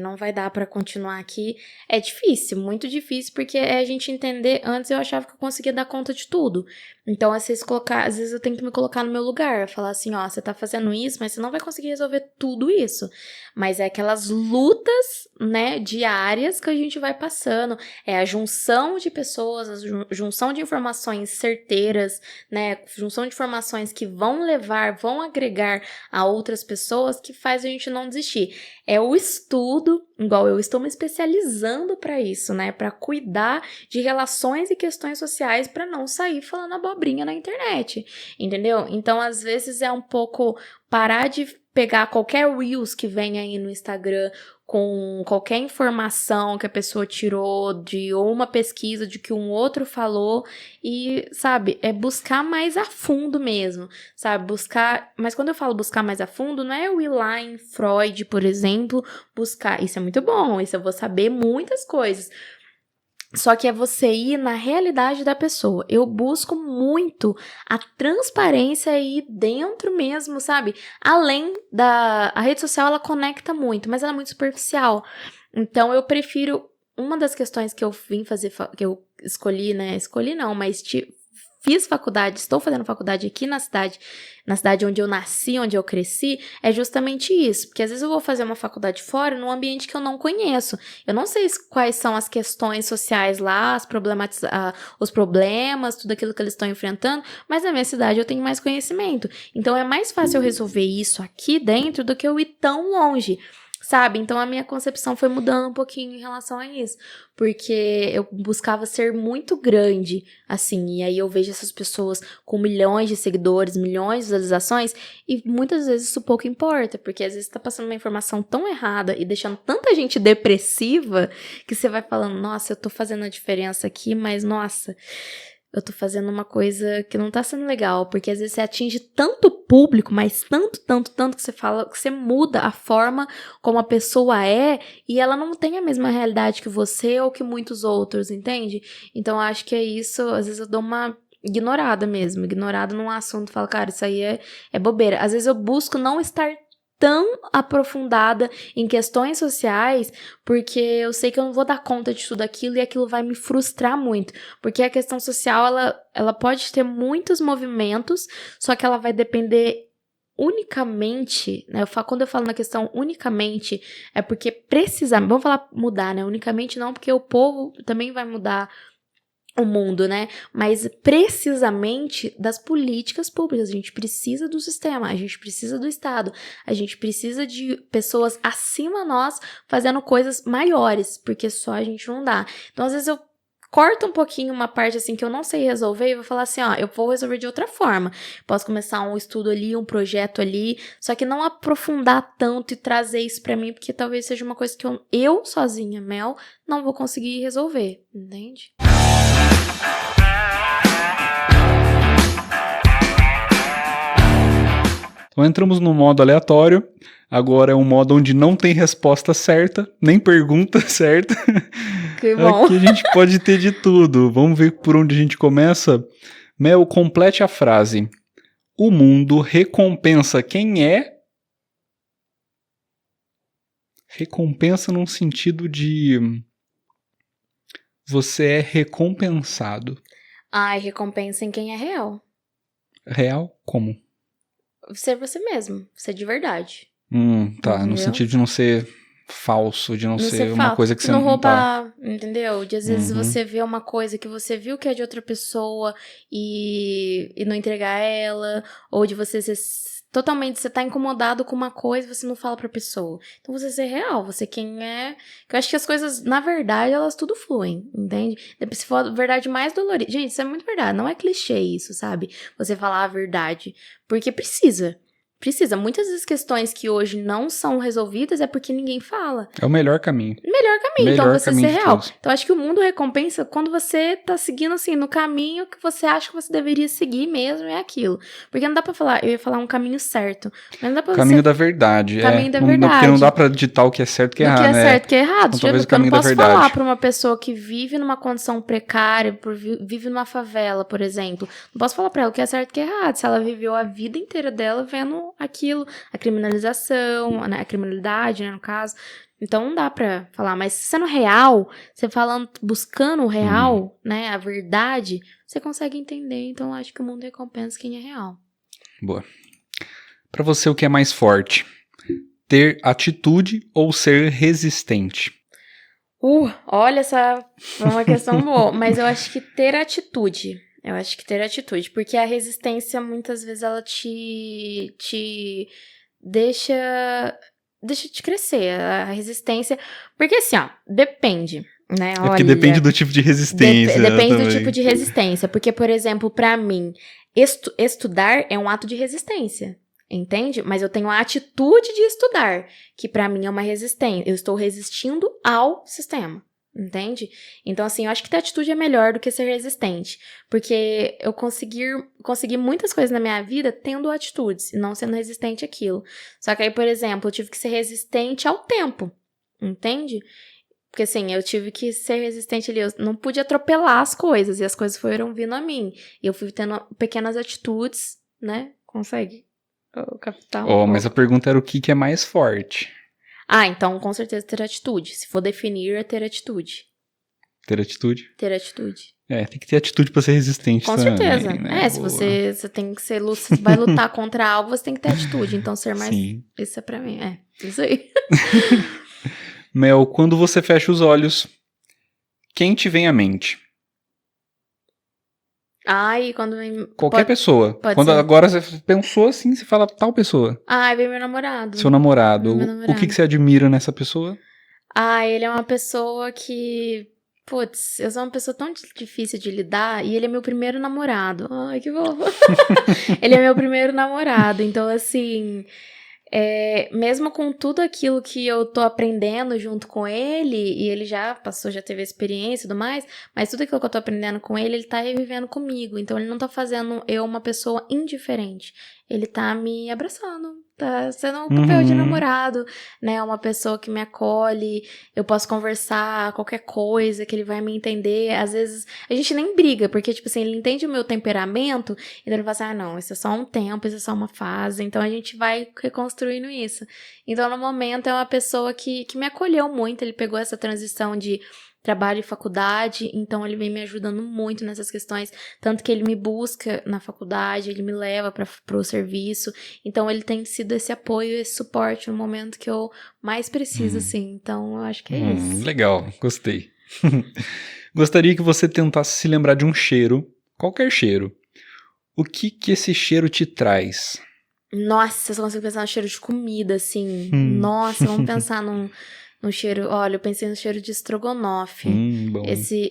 Speaker 2: não vai dar pra continuar aqui. É difícil, muito difícil, porque a gente entender, antes eu achava que eu conseguia dar conta de tudo, então às vezes eu tenho que me colocar no meu lugar, falar assim, ó, você tá fazendo isso, mas você não vai conseguir resolver tudo isso, mas é aquelas lutas, né, diárias que a gente vai passando, é a junção de pessoas, a junção de informações certeiras, né, junção de informações questões que vão agregar a outras pessoas que faz a gente não desistir. É o estudo, igual eu estou me especializando para isso, né? Para cuidar de relações e questões sociais para não sair falando abobrinha na internet, entendeu? Então, às vezes é um pouco parar de pegar qualquer Reels que vem aí no Instagram com qualquer informação que a pessoa tirou de uma pesquisa de que um outro falou e, sabe, é buscar mais a fundo mesmo, sabe, mas quando eu falo buscar mais a fundo, não é eu ir lá em Freud, por exemplo, buscar, isso é muito bom, isso eu vou saber muitas coisas, só que é você ir na realidade da pessoa. Eu busco muito a transparência aí dentro mesmo, sabe? Além a rede social, ela conecta muito, mas ela é muito superficial. Então, eu prefiro... Uma das questões que eu vim fazer, que eu escolhi, né? Escolhi não, mas fiz faculdade, estou fazendo faculdade aqui na cidade onde eu nasci, onde eu cresci, é justamente isso. Porque às vezes eu vou fazer uma faculdade fora, num ambiente que eu não conheço. Eu não sei quais são as questões sociais lá, os problemas, tudo aquilo que eles estão enfrentando, mas na minha cidade eu tenho mais conhecimento. Então é mais fácil eu resolver isso aqui dentro do que eu ir tão longe. Sabe? Então a minha concepção foi mudando um pouquinho em relação a isso. Porque eu buscava ser muito grande, assim. E aí eu vejo essas pessoas com milhões de seguidores, milhões de visualizações. E muitas vezes isso pouco importa. Porque às vezes tá passando uma informação tão errada e deixando tanta gente depressiva que você vai falando, nossa, eu tô fazendo a diferença aqui, mas nossa... eu tô fazendo uma coisa que não tá sendo legal, porque às vezes você atinge tanto público, mas tanto que você fala, que você muda a forma como a pessoa é, e ela não tem a mesma realidade que você ou que muitos outros, entende? Então, eu acho que é isso, às vezes eu dou uma ignorada mesmo, ignorada num assunto, falo, cara, isso aí é bobeira. Às vezes eu busco não estar tão aprofundada em questões sociais, porque eu sei que eu não vou dar conta de tudo aquilo e aquilo vai me frustrar muito, porque a questão social, ela pode ter muitos movimentos, só que ela vai depender unicamente, né, quando eu falo na questão unicamente, é porque vamos falar mudar, né, unicamente não, porque o povo também vai mudar o mundo, né? Mas precisamente das políticas públicas. A gente precisa do sistema, a gente precisa do Estado, a gente precisa de pessoas acima de nós fazendo coisas maiores, porque só a gente não dá. Então, às vezes eu corto um pouquinho uma parte assim que eu não sei resolver e vou falar assim, ó, eu vou resolver de outra forma. Posso começar um estudo ali, um projeto ali, só que não aprofundar tanto e trazer isso pra mim, porque talvez seja uma coisa que eu sozinha, Mel, não vou conseguir resolver, entende?
Speaker 1: Então entramos no modo aleatório, agora é um modo onde não tem resposta certa, nem pergunta certa.
Speaker 2: Que bom.
Speaker 1: Aqui a gente pode ter de tudo. Vamos ver por onde a gente começa. Mel, complete a frase. O mundo recompensa quem é... Recompensa num sentido de... você é recompensado.
Speaker 2: Ai, recompensa em quem é real.
Speaker 1: Real? Como?
Speaker 2: Ser você mesmo, ser de verdade.
Speaker 1: Tá.
Speaker 2: Entendeu?
Speaker 1: No sentido de não ser falso, de não ser uma
Speaker 2: falso,
Speaker 1: coisa que
Speaker 2: de
Speaker 1: você
Speaker 2: não
Speaker 1: não
Speaker 2: roubar, entendeu? De às vezes
Speaker 1: Uhum.
Speaker 2: você vê uma coisa que você viu que é de outra pessoa e não entregar ela, ou de você ser totalmente, você tá incomodado com uma coisa e você não fala pra pessoa. Então você ser real, você quem é... Eu acho que as coisas, na verdade, elas tudo fluem, entende? Se for a verdade mais dolorida... Gente, isso é muito verdade, não é clichê isso, sabe? Você falar a verdade, porque precisa. Muitas das questões que hoje não são resolvidas é porque ninguém fala.
Speaker 1: É o melhor caminho.
Speaker 2: Então você ser real.
Speaker 1: Todos.
Speaker 2: Então acho que o mundo recompensa quando você tá seguindo assim, no caminho que você acha que você deveria seguir mesmo, é aquilo. Porque não dá pra falar, eu ia falar um caminho certo, mas não dá pra
Speaker 1: Caminho da verdade.
Speaker 2: Caminho da
Speaker 1: Não,
Speaker 2: verdade.
Speaker 1: porque não dá pra ditar o que é certo e o que é errado,
Speaker 2: né? O que é
Speaker 1: né?
Speaker 2: certo e o que é errado.
Speaker 1: Então, talvez o
Speaker 2: Eu não
Speaker 1: caminho da
Speaker 2: posso
Speaker 1: verdade.
Speaker 2: falar pra uma pessoa que vive numa condição precária, vive numa favela, por exemplo. Não posso falar pra ela o que é certo e o que é errado, se ela viveu a vida inteira dela vendo aquilo, a criminalização, a criminalidade, né, no caso. Então não dá pra falar, mas sendo real, você falando, buscando o real, né, a verdade, você consegue entender. Então eu acho que o mundo recompensa quem é real.
Speaker 1: Boa. Pra você, o que é mais forte? Ter atitude ou ser resistente?
Speaker 2: Olha, essa é uma questão boa, mas eu acho que ter atitude. Eu acho que ter atitude, porque a resistência, muitas vezes, ela te deixa te crescer. A resistência... Porque, assim, ó, depende, né?
Speaker 1: É porque depende do tipo de resistência.
Speaker 2: Depende
Speaker 1: também.
Speaker 2: do tipo de resistência. Porque, por exemplo, pra mim, estudar é um ato de resistência. Entende? Mas eu tenho a atitude de estudar, que pra mim é uma resistência. Eu estou resistindo ao sistema. Entende? Então, assim, eu acho que ter atitude é melhor do que ser resistente. Porque eu consegui muitas coisas na minha vida tendo atitudes e não sendo resistente àquilo. Só que aí, por exemplo, eu tive que ser resistente ao tempo. Entende? Porque, assim, eu tive que ser resistente ali. Eu não pude atropelar as coisas e as coisas foram vindo a mim. E eu fui tendo pequenas atitudes, né? Consegue? O capital.
Speaker 1: Mas a pergunta era o que é mais forte.
Speaker 2: Então com certeza ter atitude. Se for definir, é ter atitude.
Speaker 1: Ter atitude?
Speaker 2: Ter atitude.
Speaker 1: Tem que ter atitude pra ser resistente
Speaker 2: com
Speaker 1: também.
Speaker 2: Certeza.
Speaker 1: Né?
Speaker 2: Se você tem que ser... Você vai lutar contra algo, você tem que ter atitude. Então ser mais... Sim. Isso é pra mim. Isso aí.
Speaker 1: Mel, quando você fecha os olhos, quem te vem à mente?
Speaker 2: Quando
Speaker 1: qualquer pessoa. Quando
Speaker 2: ser.
Speaker 1: Agora você pensou assim, você fala tal pessoa.
Speaker 2: Vem meu namorado.
Speaker 1: Seu namorado. O que você admira nessa pessoa?
Speaker 2: Ele é uma pessoa que... Putz, eu sou uma pessoa tão difícil de lidar e ele é meu primeiro namorado. Ai, que fofo. Ele é meu primeiro namorado, então assim... mesmo com tudo aquilo que eu tô aprendendo junto com ele, e ele já teve experiência e tudo mais, mas tudo aquilo que eu tô aprendendo com ele tá revivendo comigo, então ele não tá fazendo eu uma pessoa indiferente, ele tá me abraçando, tá sendo um papel de namorado, né, uma pessoa que me acolhe, eu posso conversar qualquer coisa, que ele vai me entender, às vezes a gente nem briga, porque tipo assim, ele entende o meu temperamento, então ele fala assim, não, isso é só um tempo, isso é só uma fase, então a gente vai reconstruindo isso. Então no momento é uma pessoa que me acolheu muito, ele pegou essa transição de trabalho e faculdade, então ele vem me ajudando muito nessas questões, tanto que ele me busca na faculdade, ele me leva pro serviço, então ele tem sido esse apoio, esse suporte no momento que eu mais preciso, assim, então eu acho que é isso.
Speaker 1: Legal, gostei. Gostaria que você tentasse se lembrar de um cheiro, qualquer cheiro. O que esse cheiro te traz?
Speaker 2: Nossa, eu só consigo pensar no cheiro de comida, assim. Nossa, vamos pensar num cheiro... Olha, eu pensei no cheiro de estrogonofe.
Speaker 1: Bom.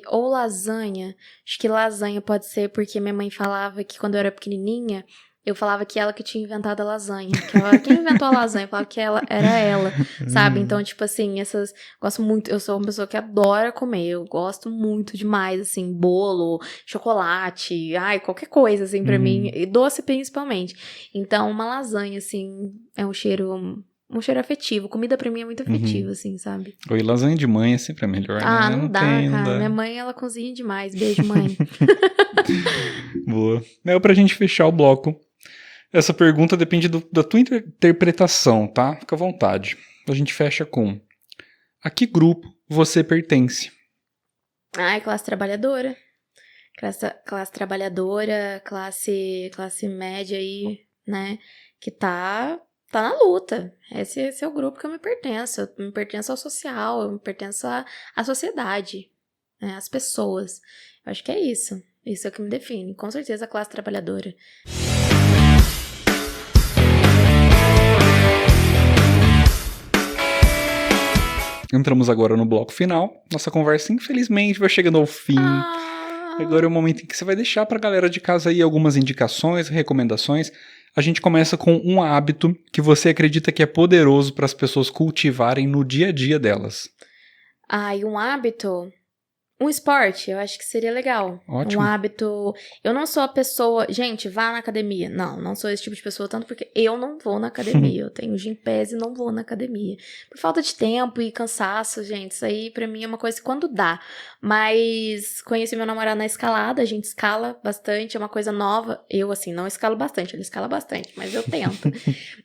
Speaker 2: Ou lasanha. Acho que lasanha pode ser porque minha mãe falava que quando eu era pequenininha, eu falava que ela que tinha inventado a lasanha. Quem inventou a lasanha? Eu falava que era ela, sabe? Então, tipo assim, gosto muito... Eu sou uma pessoa que adora comer. Eu gosto muito demais, assim, bolo, chocolate, qualquer coisa, assim, pra mim. E doce, principalmente. Então, uma lasanha, assim, é um cheiro afetivo. Comida pra mim é muito afetiva, assim, sabe?
Speaker 1: Oi, lasanha de mãe é sempre a melhor, né?
Speaker 2: Não dá, cara. Minha mãe, ela cozinha demais. Beijo, mãe.
Speaker 1: Boa. Pra gente fechar o bloco, essa pergunta depende da tua interpretação, tá? Fica à vontade. A gente fecha com: a que grupo você pertence?
Speaker 2: Classe trabalhadora. Classe trabalhadora, classe média aí, né? Que tá na luta. Esse é o grupo que eu me pertenço. Eu me pertenço ao social, eu me pertenço à sociedade, né? Às pessoas. Eu acho que é isso. Isso é o que me define. Com certeza a classe trabalhadora.
Speaker 1: Entramos agora no bloco final. Nossa conversa, infelizmente, vai chegando ao fim. Agora é o momento em que você vai deixar pra galera de casa aí algumas indicações, recomendações. A gente começa com um hábito que você acredita que é poderoso para as pessoas cultivarem no dia a dia delas.
Speaker 2: E um hábito... Um esporte, eu acho que seria legal.
Speaker 1: Ótimo.
Speaker 2: Um hábito... Eu não sou a pessoa... Gente, vá na academia. Não sou esse tipo de pessoa, tanto porque eu não vou na academia. Eu tenho Gympass e não vou na academia. Por falta de tempo e cansaço, gente. Isso aí, pra mim, é uma coisa que quando dá. Mas conheci meu namorado na escalada. A gente escala bastante, é uma coisa nova. Eu, assim, não escalo bastante. Ele escala bastante, mas eu tento.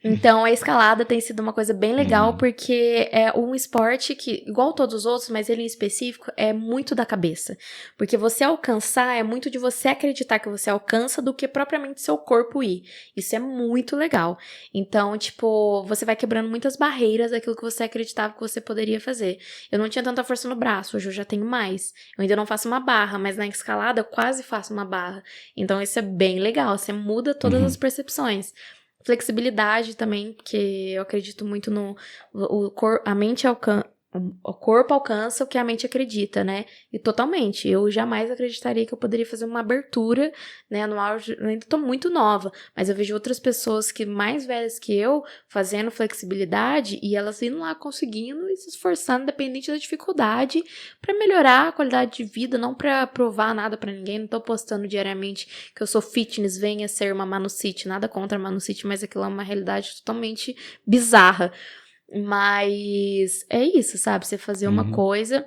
Speaker 2: Então, a escalada tem sido uma coisa bem legal, porque é um esporte que, igual todos os outros, mas ele em específico, é muito da cabeça. Porque você alcançar é muito de você acreditar que você alcança do que propriamente seu corpo ir. Isso é muito legal. Então, tipo, você vai quebrando muitas barreiras daquilo que você acreditava que você poderia fazer. Eu não tinha tanta força no braço, hoje eu já tenho mais. Eu ainda não faço uma barra, mas na escalada eu quase faço uma barra. Então isso é bem legal, você muda todas as percepções. Flexibilidade também, porque eu acredito muito no... a mente o corpo alcança o que a mente acredita, né? E totalmente. Eu jamais acreditaria que eu poderia fazer uma abertura, né? No auge, eu ainda tô muito nova, mas eu vejo outras pessoas que mais velhas que eu fazendo flexibilidade e elas indo lá conseguindo e se esforçando, independente da dificuldade, pra melhorar a qualidade de vida, não pra provar nada pra ninguém. Não tô postando diariamente que eu sou fitness, venha ser uma Manucite, nada contra a Manucite, mas aquilo é uma realidade totalmente bizarra. Mas é isso, sabe? Você fazer uma coisa,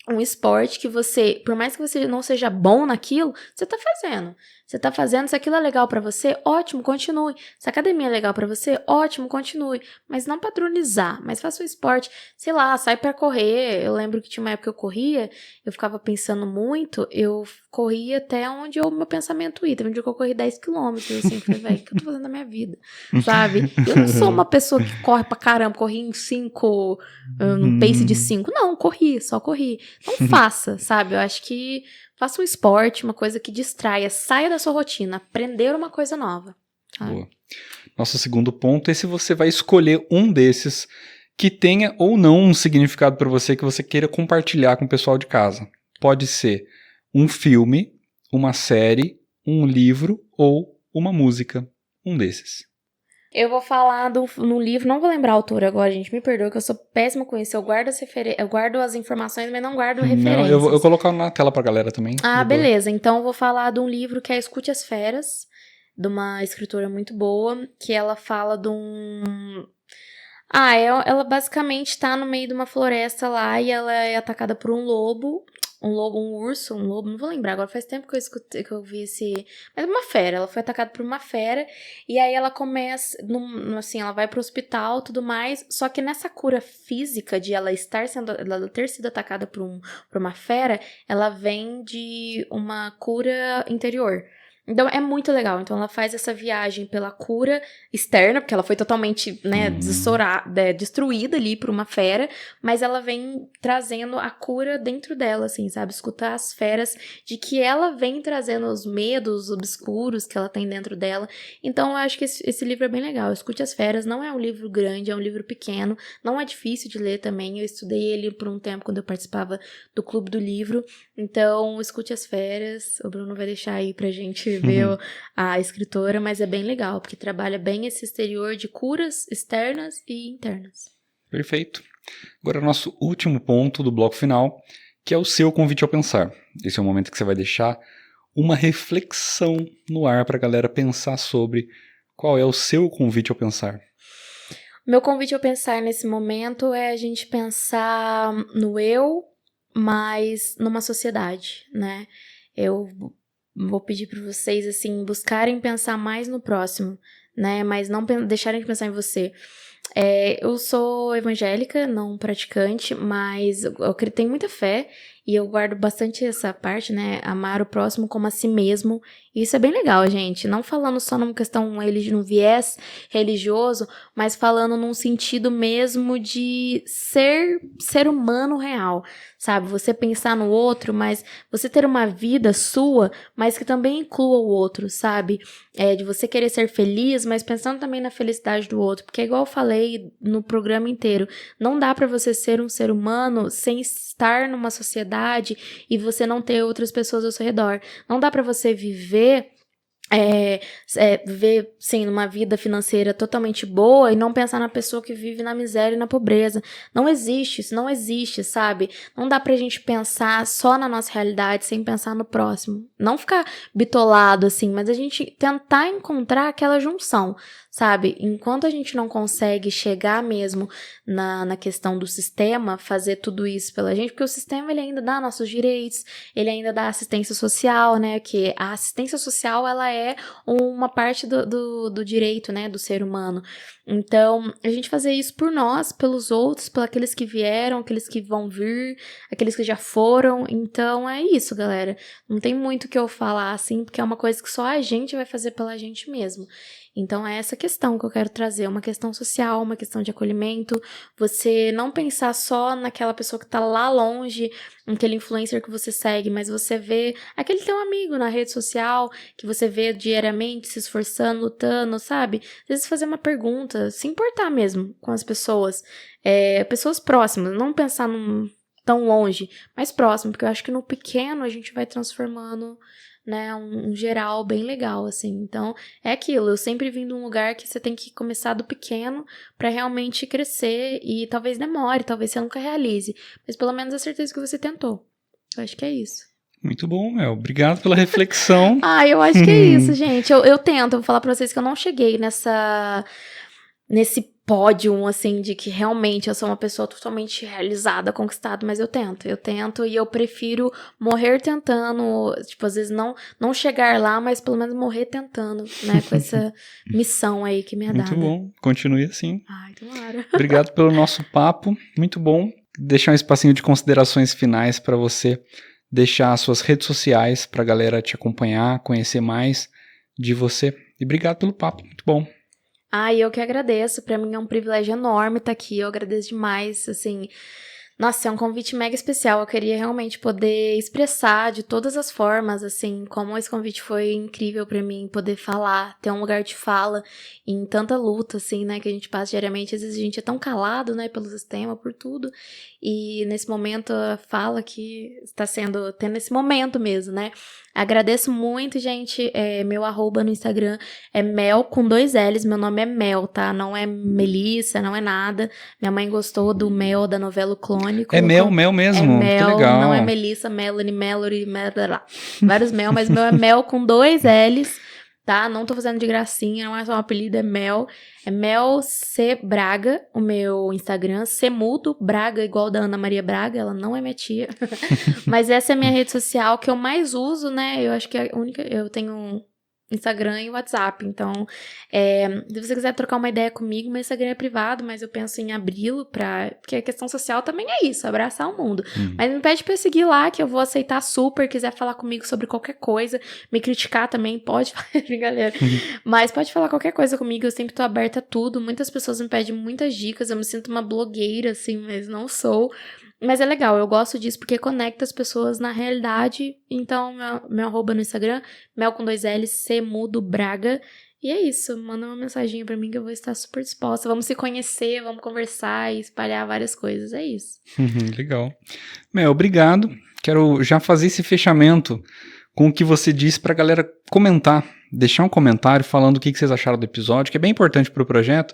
Speaker 2: um esporte que você, por mais que você não seja bom naquilo, você tá fazendo. Você tá fazendo, se aquilo é legal pra você, ótimo, continue. Se a academia é legal pra você, ótimo, continue. Mas não padronizar, mas faça um esporte, sei lá, sai pra correr. Eu lembro que tinha uma época que eu corria, eu ficava pensando muito, eu corria até onde o meu pensamento ia. Teve um dia que eu corri 10 quilômetros, assim, falei, velho, o que eu tô fazendo na minha vida? Sabe? Eu não sou uma pessoa que corre pra caramba, corri em 5, um pace de 5. Não, corri, só corri. Não faça, sabe? Eu acho que faça um esporte, uma coisa que distraia, saia da sua rotina, aprender uma coisa nova. Sabe?
Speaker 1: Boa. Nosso segundo ponto é se você vai escolher um desses que tenha ou não um significado para você que você queira compartilhar com o pessoal de casa. Pode ser um filme, uma série, um livro ou uma música. Um desses.
Speaker 2: Eu vou falar no livro, não vou lembrar a autora agora, gente, me perdoa que eu sou péssima com isso, eu guardo as informações, mas não guardo referências.
Speaker 1: Não, eu vou colocar na tela pra galera também.
Speaker 2: Ah, beleza, então eu vou falar de um livro que é Escute as Feras, de uma escritora muito boa, que ela fala de um... ela basicamente tá no meio de uma floresta lá e ela é atacada por um lobo, um urso, não vou lembrar, agora faz tempo que eu vi esse... Mas uma fera, ela foi atacada por uma fera, e aí ela começa, assim, ela vai pro hospital, tudo mais, só que nessa cura física de ela ter sido atacada por uma fera, ela vem de uma cura interior. Então, é muito legal. Então, ela faz essa viagem pela cura externa, porque ela foi totalmente, né, destruída ali por uma fera, mas ela vem trazendo a cura dentro dela, assim, sabe? Escutar as feras de que ela vem trazendo os medos obscuros que ela tem dentro dela. Então, eu acho que esse livro é bem legal. Escute as Feras. Não é um livro grande, é um livro pequeno. Não é difícil de ler também. Eu estudei ele por um tempo quando eu participava do Clube do Livro. Então, Escute as Feras. O Bruno vai deixar aí pra gente ver a escritora, mas é bem legal, porque trabalha bem esse exterior de curas externas e internas.
Speaker 1: Perfeito. Agora, nosso último ponto do bloco final, que é o seu convite ao pensar. Esse é o momento que você vai deixar uma reflexão no ar para a galera pensar sobre qual é o seu convite ao pensar.
Speaker 2: Meu convite ao pensar nesse momento é a gente pensar no eu, mas numa sociedade, né? Eu vou pedir para vocês, assim, buscarem pensar mais no próximo, né? Mas não deixarem de pensar em você. Eu sou evangélica, não praticante, mas eu tenho muita fé e eu guardo bastante essa parte, né? Amar o próximo como a si mesmo. E isso é bem legal, gente. Não falando só numa questão, num viés religioso, mas falando num sentido mesmo de ser humano real, sabe? Você pensar no outro, mas você ter uma vida sua, mas que também inclua o outro, sabe? De você querer ser feliz, mas pensando também na felicidade do outro. Porque igual eu falei no programa inteiro, não dá pra você ser um ser humano sem estar numa sociedade e você não ter outras pessoas ao seu redor. Não dá pra você viver sim, numa vida financeira totalmente boa e não pensar na pessoa que vive na miséria e na pobreza. Não existe, isso não existe, sabe? Não dá pra gente pensar só na nossa realidade sem pensar no próximo. Não ficar bitolado, assim, mas a gente tentar encontrar aquela junção, sabe? Enquanto a gente não consegue chegar mesmo na questão do sistema, fazer tudo isso pela gente, porque o sistema ele ainda dá nossos direitos, ele ainda dá assistência social, né? Que a assistência social, ela é uma parte do direito, né, do ser humano. Então, a gente fazer isso por nós, pelos outros, por aqueles que vieram, aqueles que vão vir, aqueles que já foram. Então, é isso, galera. Não tem muito o que eu falar, assim, porque é uma coisa que só a gente vai fazer pela gente mesmo. Então, é essa questão que eu quero trazer, uma questão social, uma questão de acolhimento, você não pensar só naquela pessoa que tá lá longe, naquele influencer que você segue, mas você vê aquele teu amigo na rede social, que você vê diariamente se esforçando, lutando, sabe? Às vezes fazer uma pergunta, se importar mesmo com as pessoas, pessoas próximas, não pensar tão longe, mas próximo, porque eu acho que no pequeno a gente vai transformando, né, um geral bem legal, assim. Então, é aquilo, eu sempre vim de um lugar que você tem que começar do pequeno pra realmente crescer e talvez demore, talvez você nunca realize, mas pelo menos a certeza que você tentou. Eu acho que é isso.
Speaker 1: Muito bom, Mel. Obrigado pela reflexão.
Speaker 2: Eu acho que é isso, gente. Eu tento, eu vou falar pra vocês que eu não cheguei nesse pódio, assim, de que realmente eu sou uma pessoa totalmente realizada, conquistada, mas eu tento e eu prefiro morrer tentando, tipo, às vezes não chegar lá, mas pelo menos morrer tentando, né, com essa missão aí que me é dada.
Speaker 1: Muito bom, continue assim.
Speaker 2: Ai, tomara.
Speaker 1: Obrigado pelo nosso papo, muito bom. Deixar um espacinho de considerações finais para você deixar as suas redes sociais pra galera te acompanhar, conhecer mais de você. E obrigado pelo papo, muito bom.
Speaker 2: Eu que agradeço, pra mim é um privilégio enorme estar aqui, eu agradeço demais, assim, nossa, é um convite mega especial, eu queria realmente poder expressar de todas as formas, assim, como esse convite foi incrível pra mim, poder falar, ter um lugar de fala em tanta luta, assim, né, que a gente passa diariamente, às vezes a gente é tão calado, né, pelo sistema, por tudo, e nesse momento a fala que está tendo esse momento mesmo, né. Agradeço muito, gente, meu @, no Instagram é Mel com 2 L's, meu nome é Mel, tá? Não é Melissa, não é nada. Minha mãe gostou do Mel, da novela O Clone.
Speaker 1: É Mel mesmo,
Speaker 2: é Mel,
Speaker 1: que legal.
Speaker 2: Não é Melissa, Melody, vários Mel, mas meu é Mel com 2 L's, tá? Não tô fazendo de gracinha, não é só um apelido, é Mel. É Mel C. Braga, o meu Instagram, C mudo, Braga, igual da Ana Maria Braga, ela não é minha tia. Mas essa é a minha rede social que eu mais uso, né? Eu acho que é a única, eu tenho Instagram e WhatsApp, então se você quiser trocar uma ideia comigo, meu Instagram é privado, mas eu penso em abri-lo porque a questão social também é isso, abraçar o mundo. Mas me pede pra eu seguir lá, que eu vou aceitar super, quiser falar comigo sobre qualquer coisa, me criticar também, pode, galera, mas pode falar qualquer coisa comigo, eu sempre tô aberta a tudo, muitas pessoas me pedem muitas dicas, eu me sinto uma blogueira, assim, mas não sou. Mas é legal, eu gosto disso porque conecta as pessoas na realidade. Então, meu @ no Instagram, Mel com 2 L's, C mudo Braga. E é isso, manda uma mensaginha pra mim que eu vou estar super disposta. Vamos se conhecer, vamos conversar e espalhar várias coisas, é isso.
Speaker 1: Legal. Mel, obrigado. Quero já fazer esse fechamento com o que você disse pra galera comentar. Deixar um comentário falando o que vocês acharam do episódio, que é bem importante pro projeto.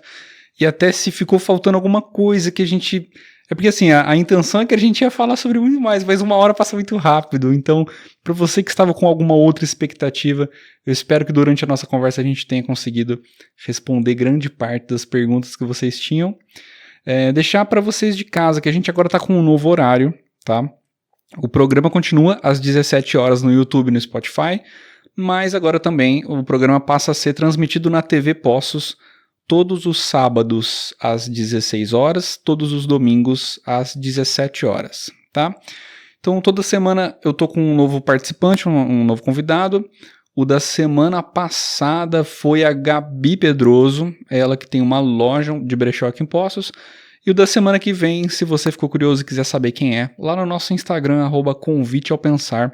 Speaker 1: E até se ficou faltando alguma coisa que a gente... É porque assim, a intenção é que a gente ia falar sobre muito mais, mas 1 hora passa muito rápido. Então, para você que estava com alguma outra expectativa, eu espero que durante a nossa conversa a gente tenha conseguido responder grande parte das perguntas que vocês tinham. Deixar para vocês de casa que a gente agora está com um novo horário, tá? O programa continua às 17 horas no YouTube e no Spotify, mas agora também o programa passa a ser transmitido na TV Poços, todos os sábados às 16 horas, todos os domingos às 17 horas, tá? Então, toda semana eu tô com um novo participante, um novo convidado. O da semana passada foi a Gabi Pedroso, ela que tem uma loja de brechó aqui em Poços. E o da semana que vem, se você ficou curioso e quiser saber quem é, lá no nosso Instagram, @conviteaopensar.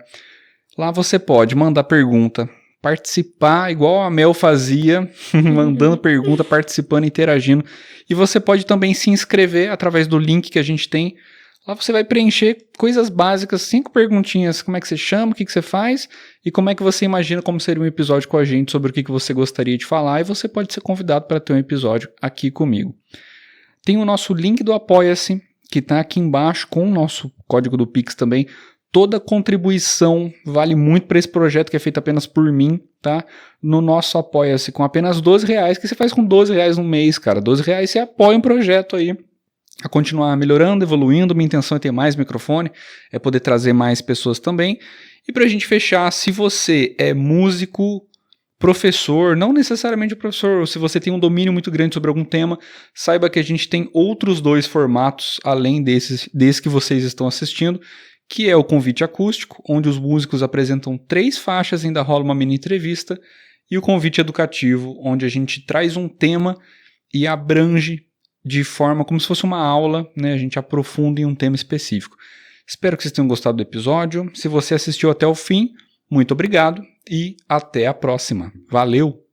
Speaker 1: Lá você pode mandar pergunta, participar igual a Mel fazia, mandando pergunta, participando, interagindo. E você pode também se inscrever através do link que a gente tem. Lá você vai preencher coisas básicas, 5 perguntinhas, como é que você chama, o que você faz e como é que você imagina como seria um episódio com a gente, sobre o que você gostaria de falar, e você pode ser convidado para ter um episódio aqui comigo. Tem o nosso link do Apoia-se, que está aqui embaixo com o nosso código do Pix também. Toda contribuição vale muito para esse projeto que é feito apenas por mim, tá? No nosso Apoia-se, com apenas R$12, que você faz com R$12 no mês, cara. R$12 você apoia um projeto aí a continuar melhorando, evoluindo. Minha intenção é ter mais microfone, é poder trazer mais pessoas também. E pra gente fechar, se você é músico, professor, não necessariamente o professor, se você tem um domínio muito grande sobre algum tema, saiba que a gente tem outros 2 formatos, além desse que vocês estão assistindo, que é o convite acústico, onde os músicos apresentam 3 faixas e ainda rola uma mini entrevista, e o convite educativo, onde a gente traz um tema e abrange de forma como se fosse uma aula, né? A gente aprofunda em um tema específico. Espero que vocês tenham gostado do episódio. Se você assistiu até o fim, muito obrigado e até a próxima. Valeu!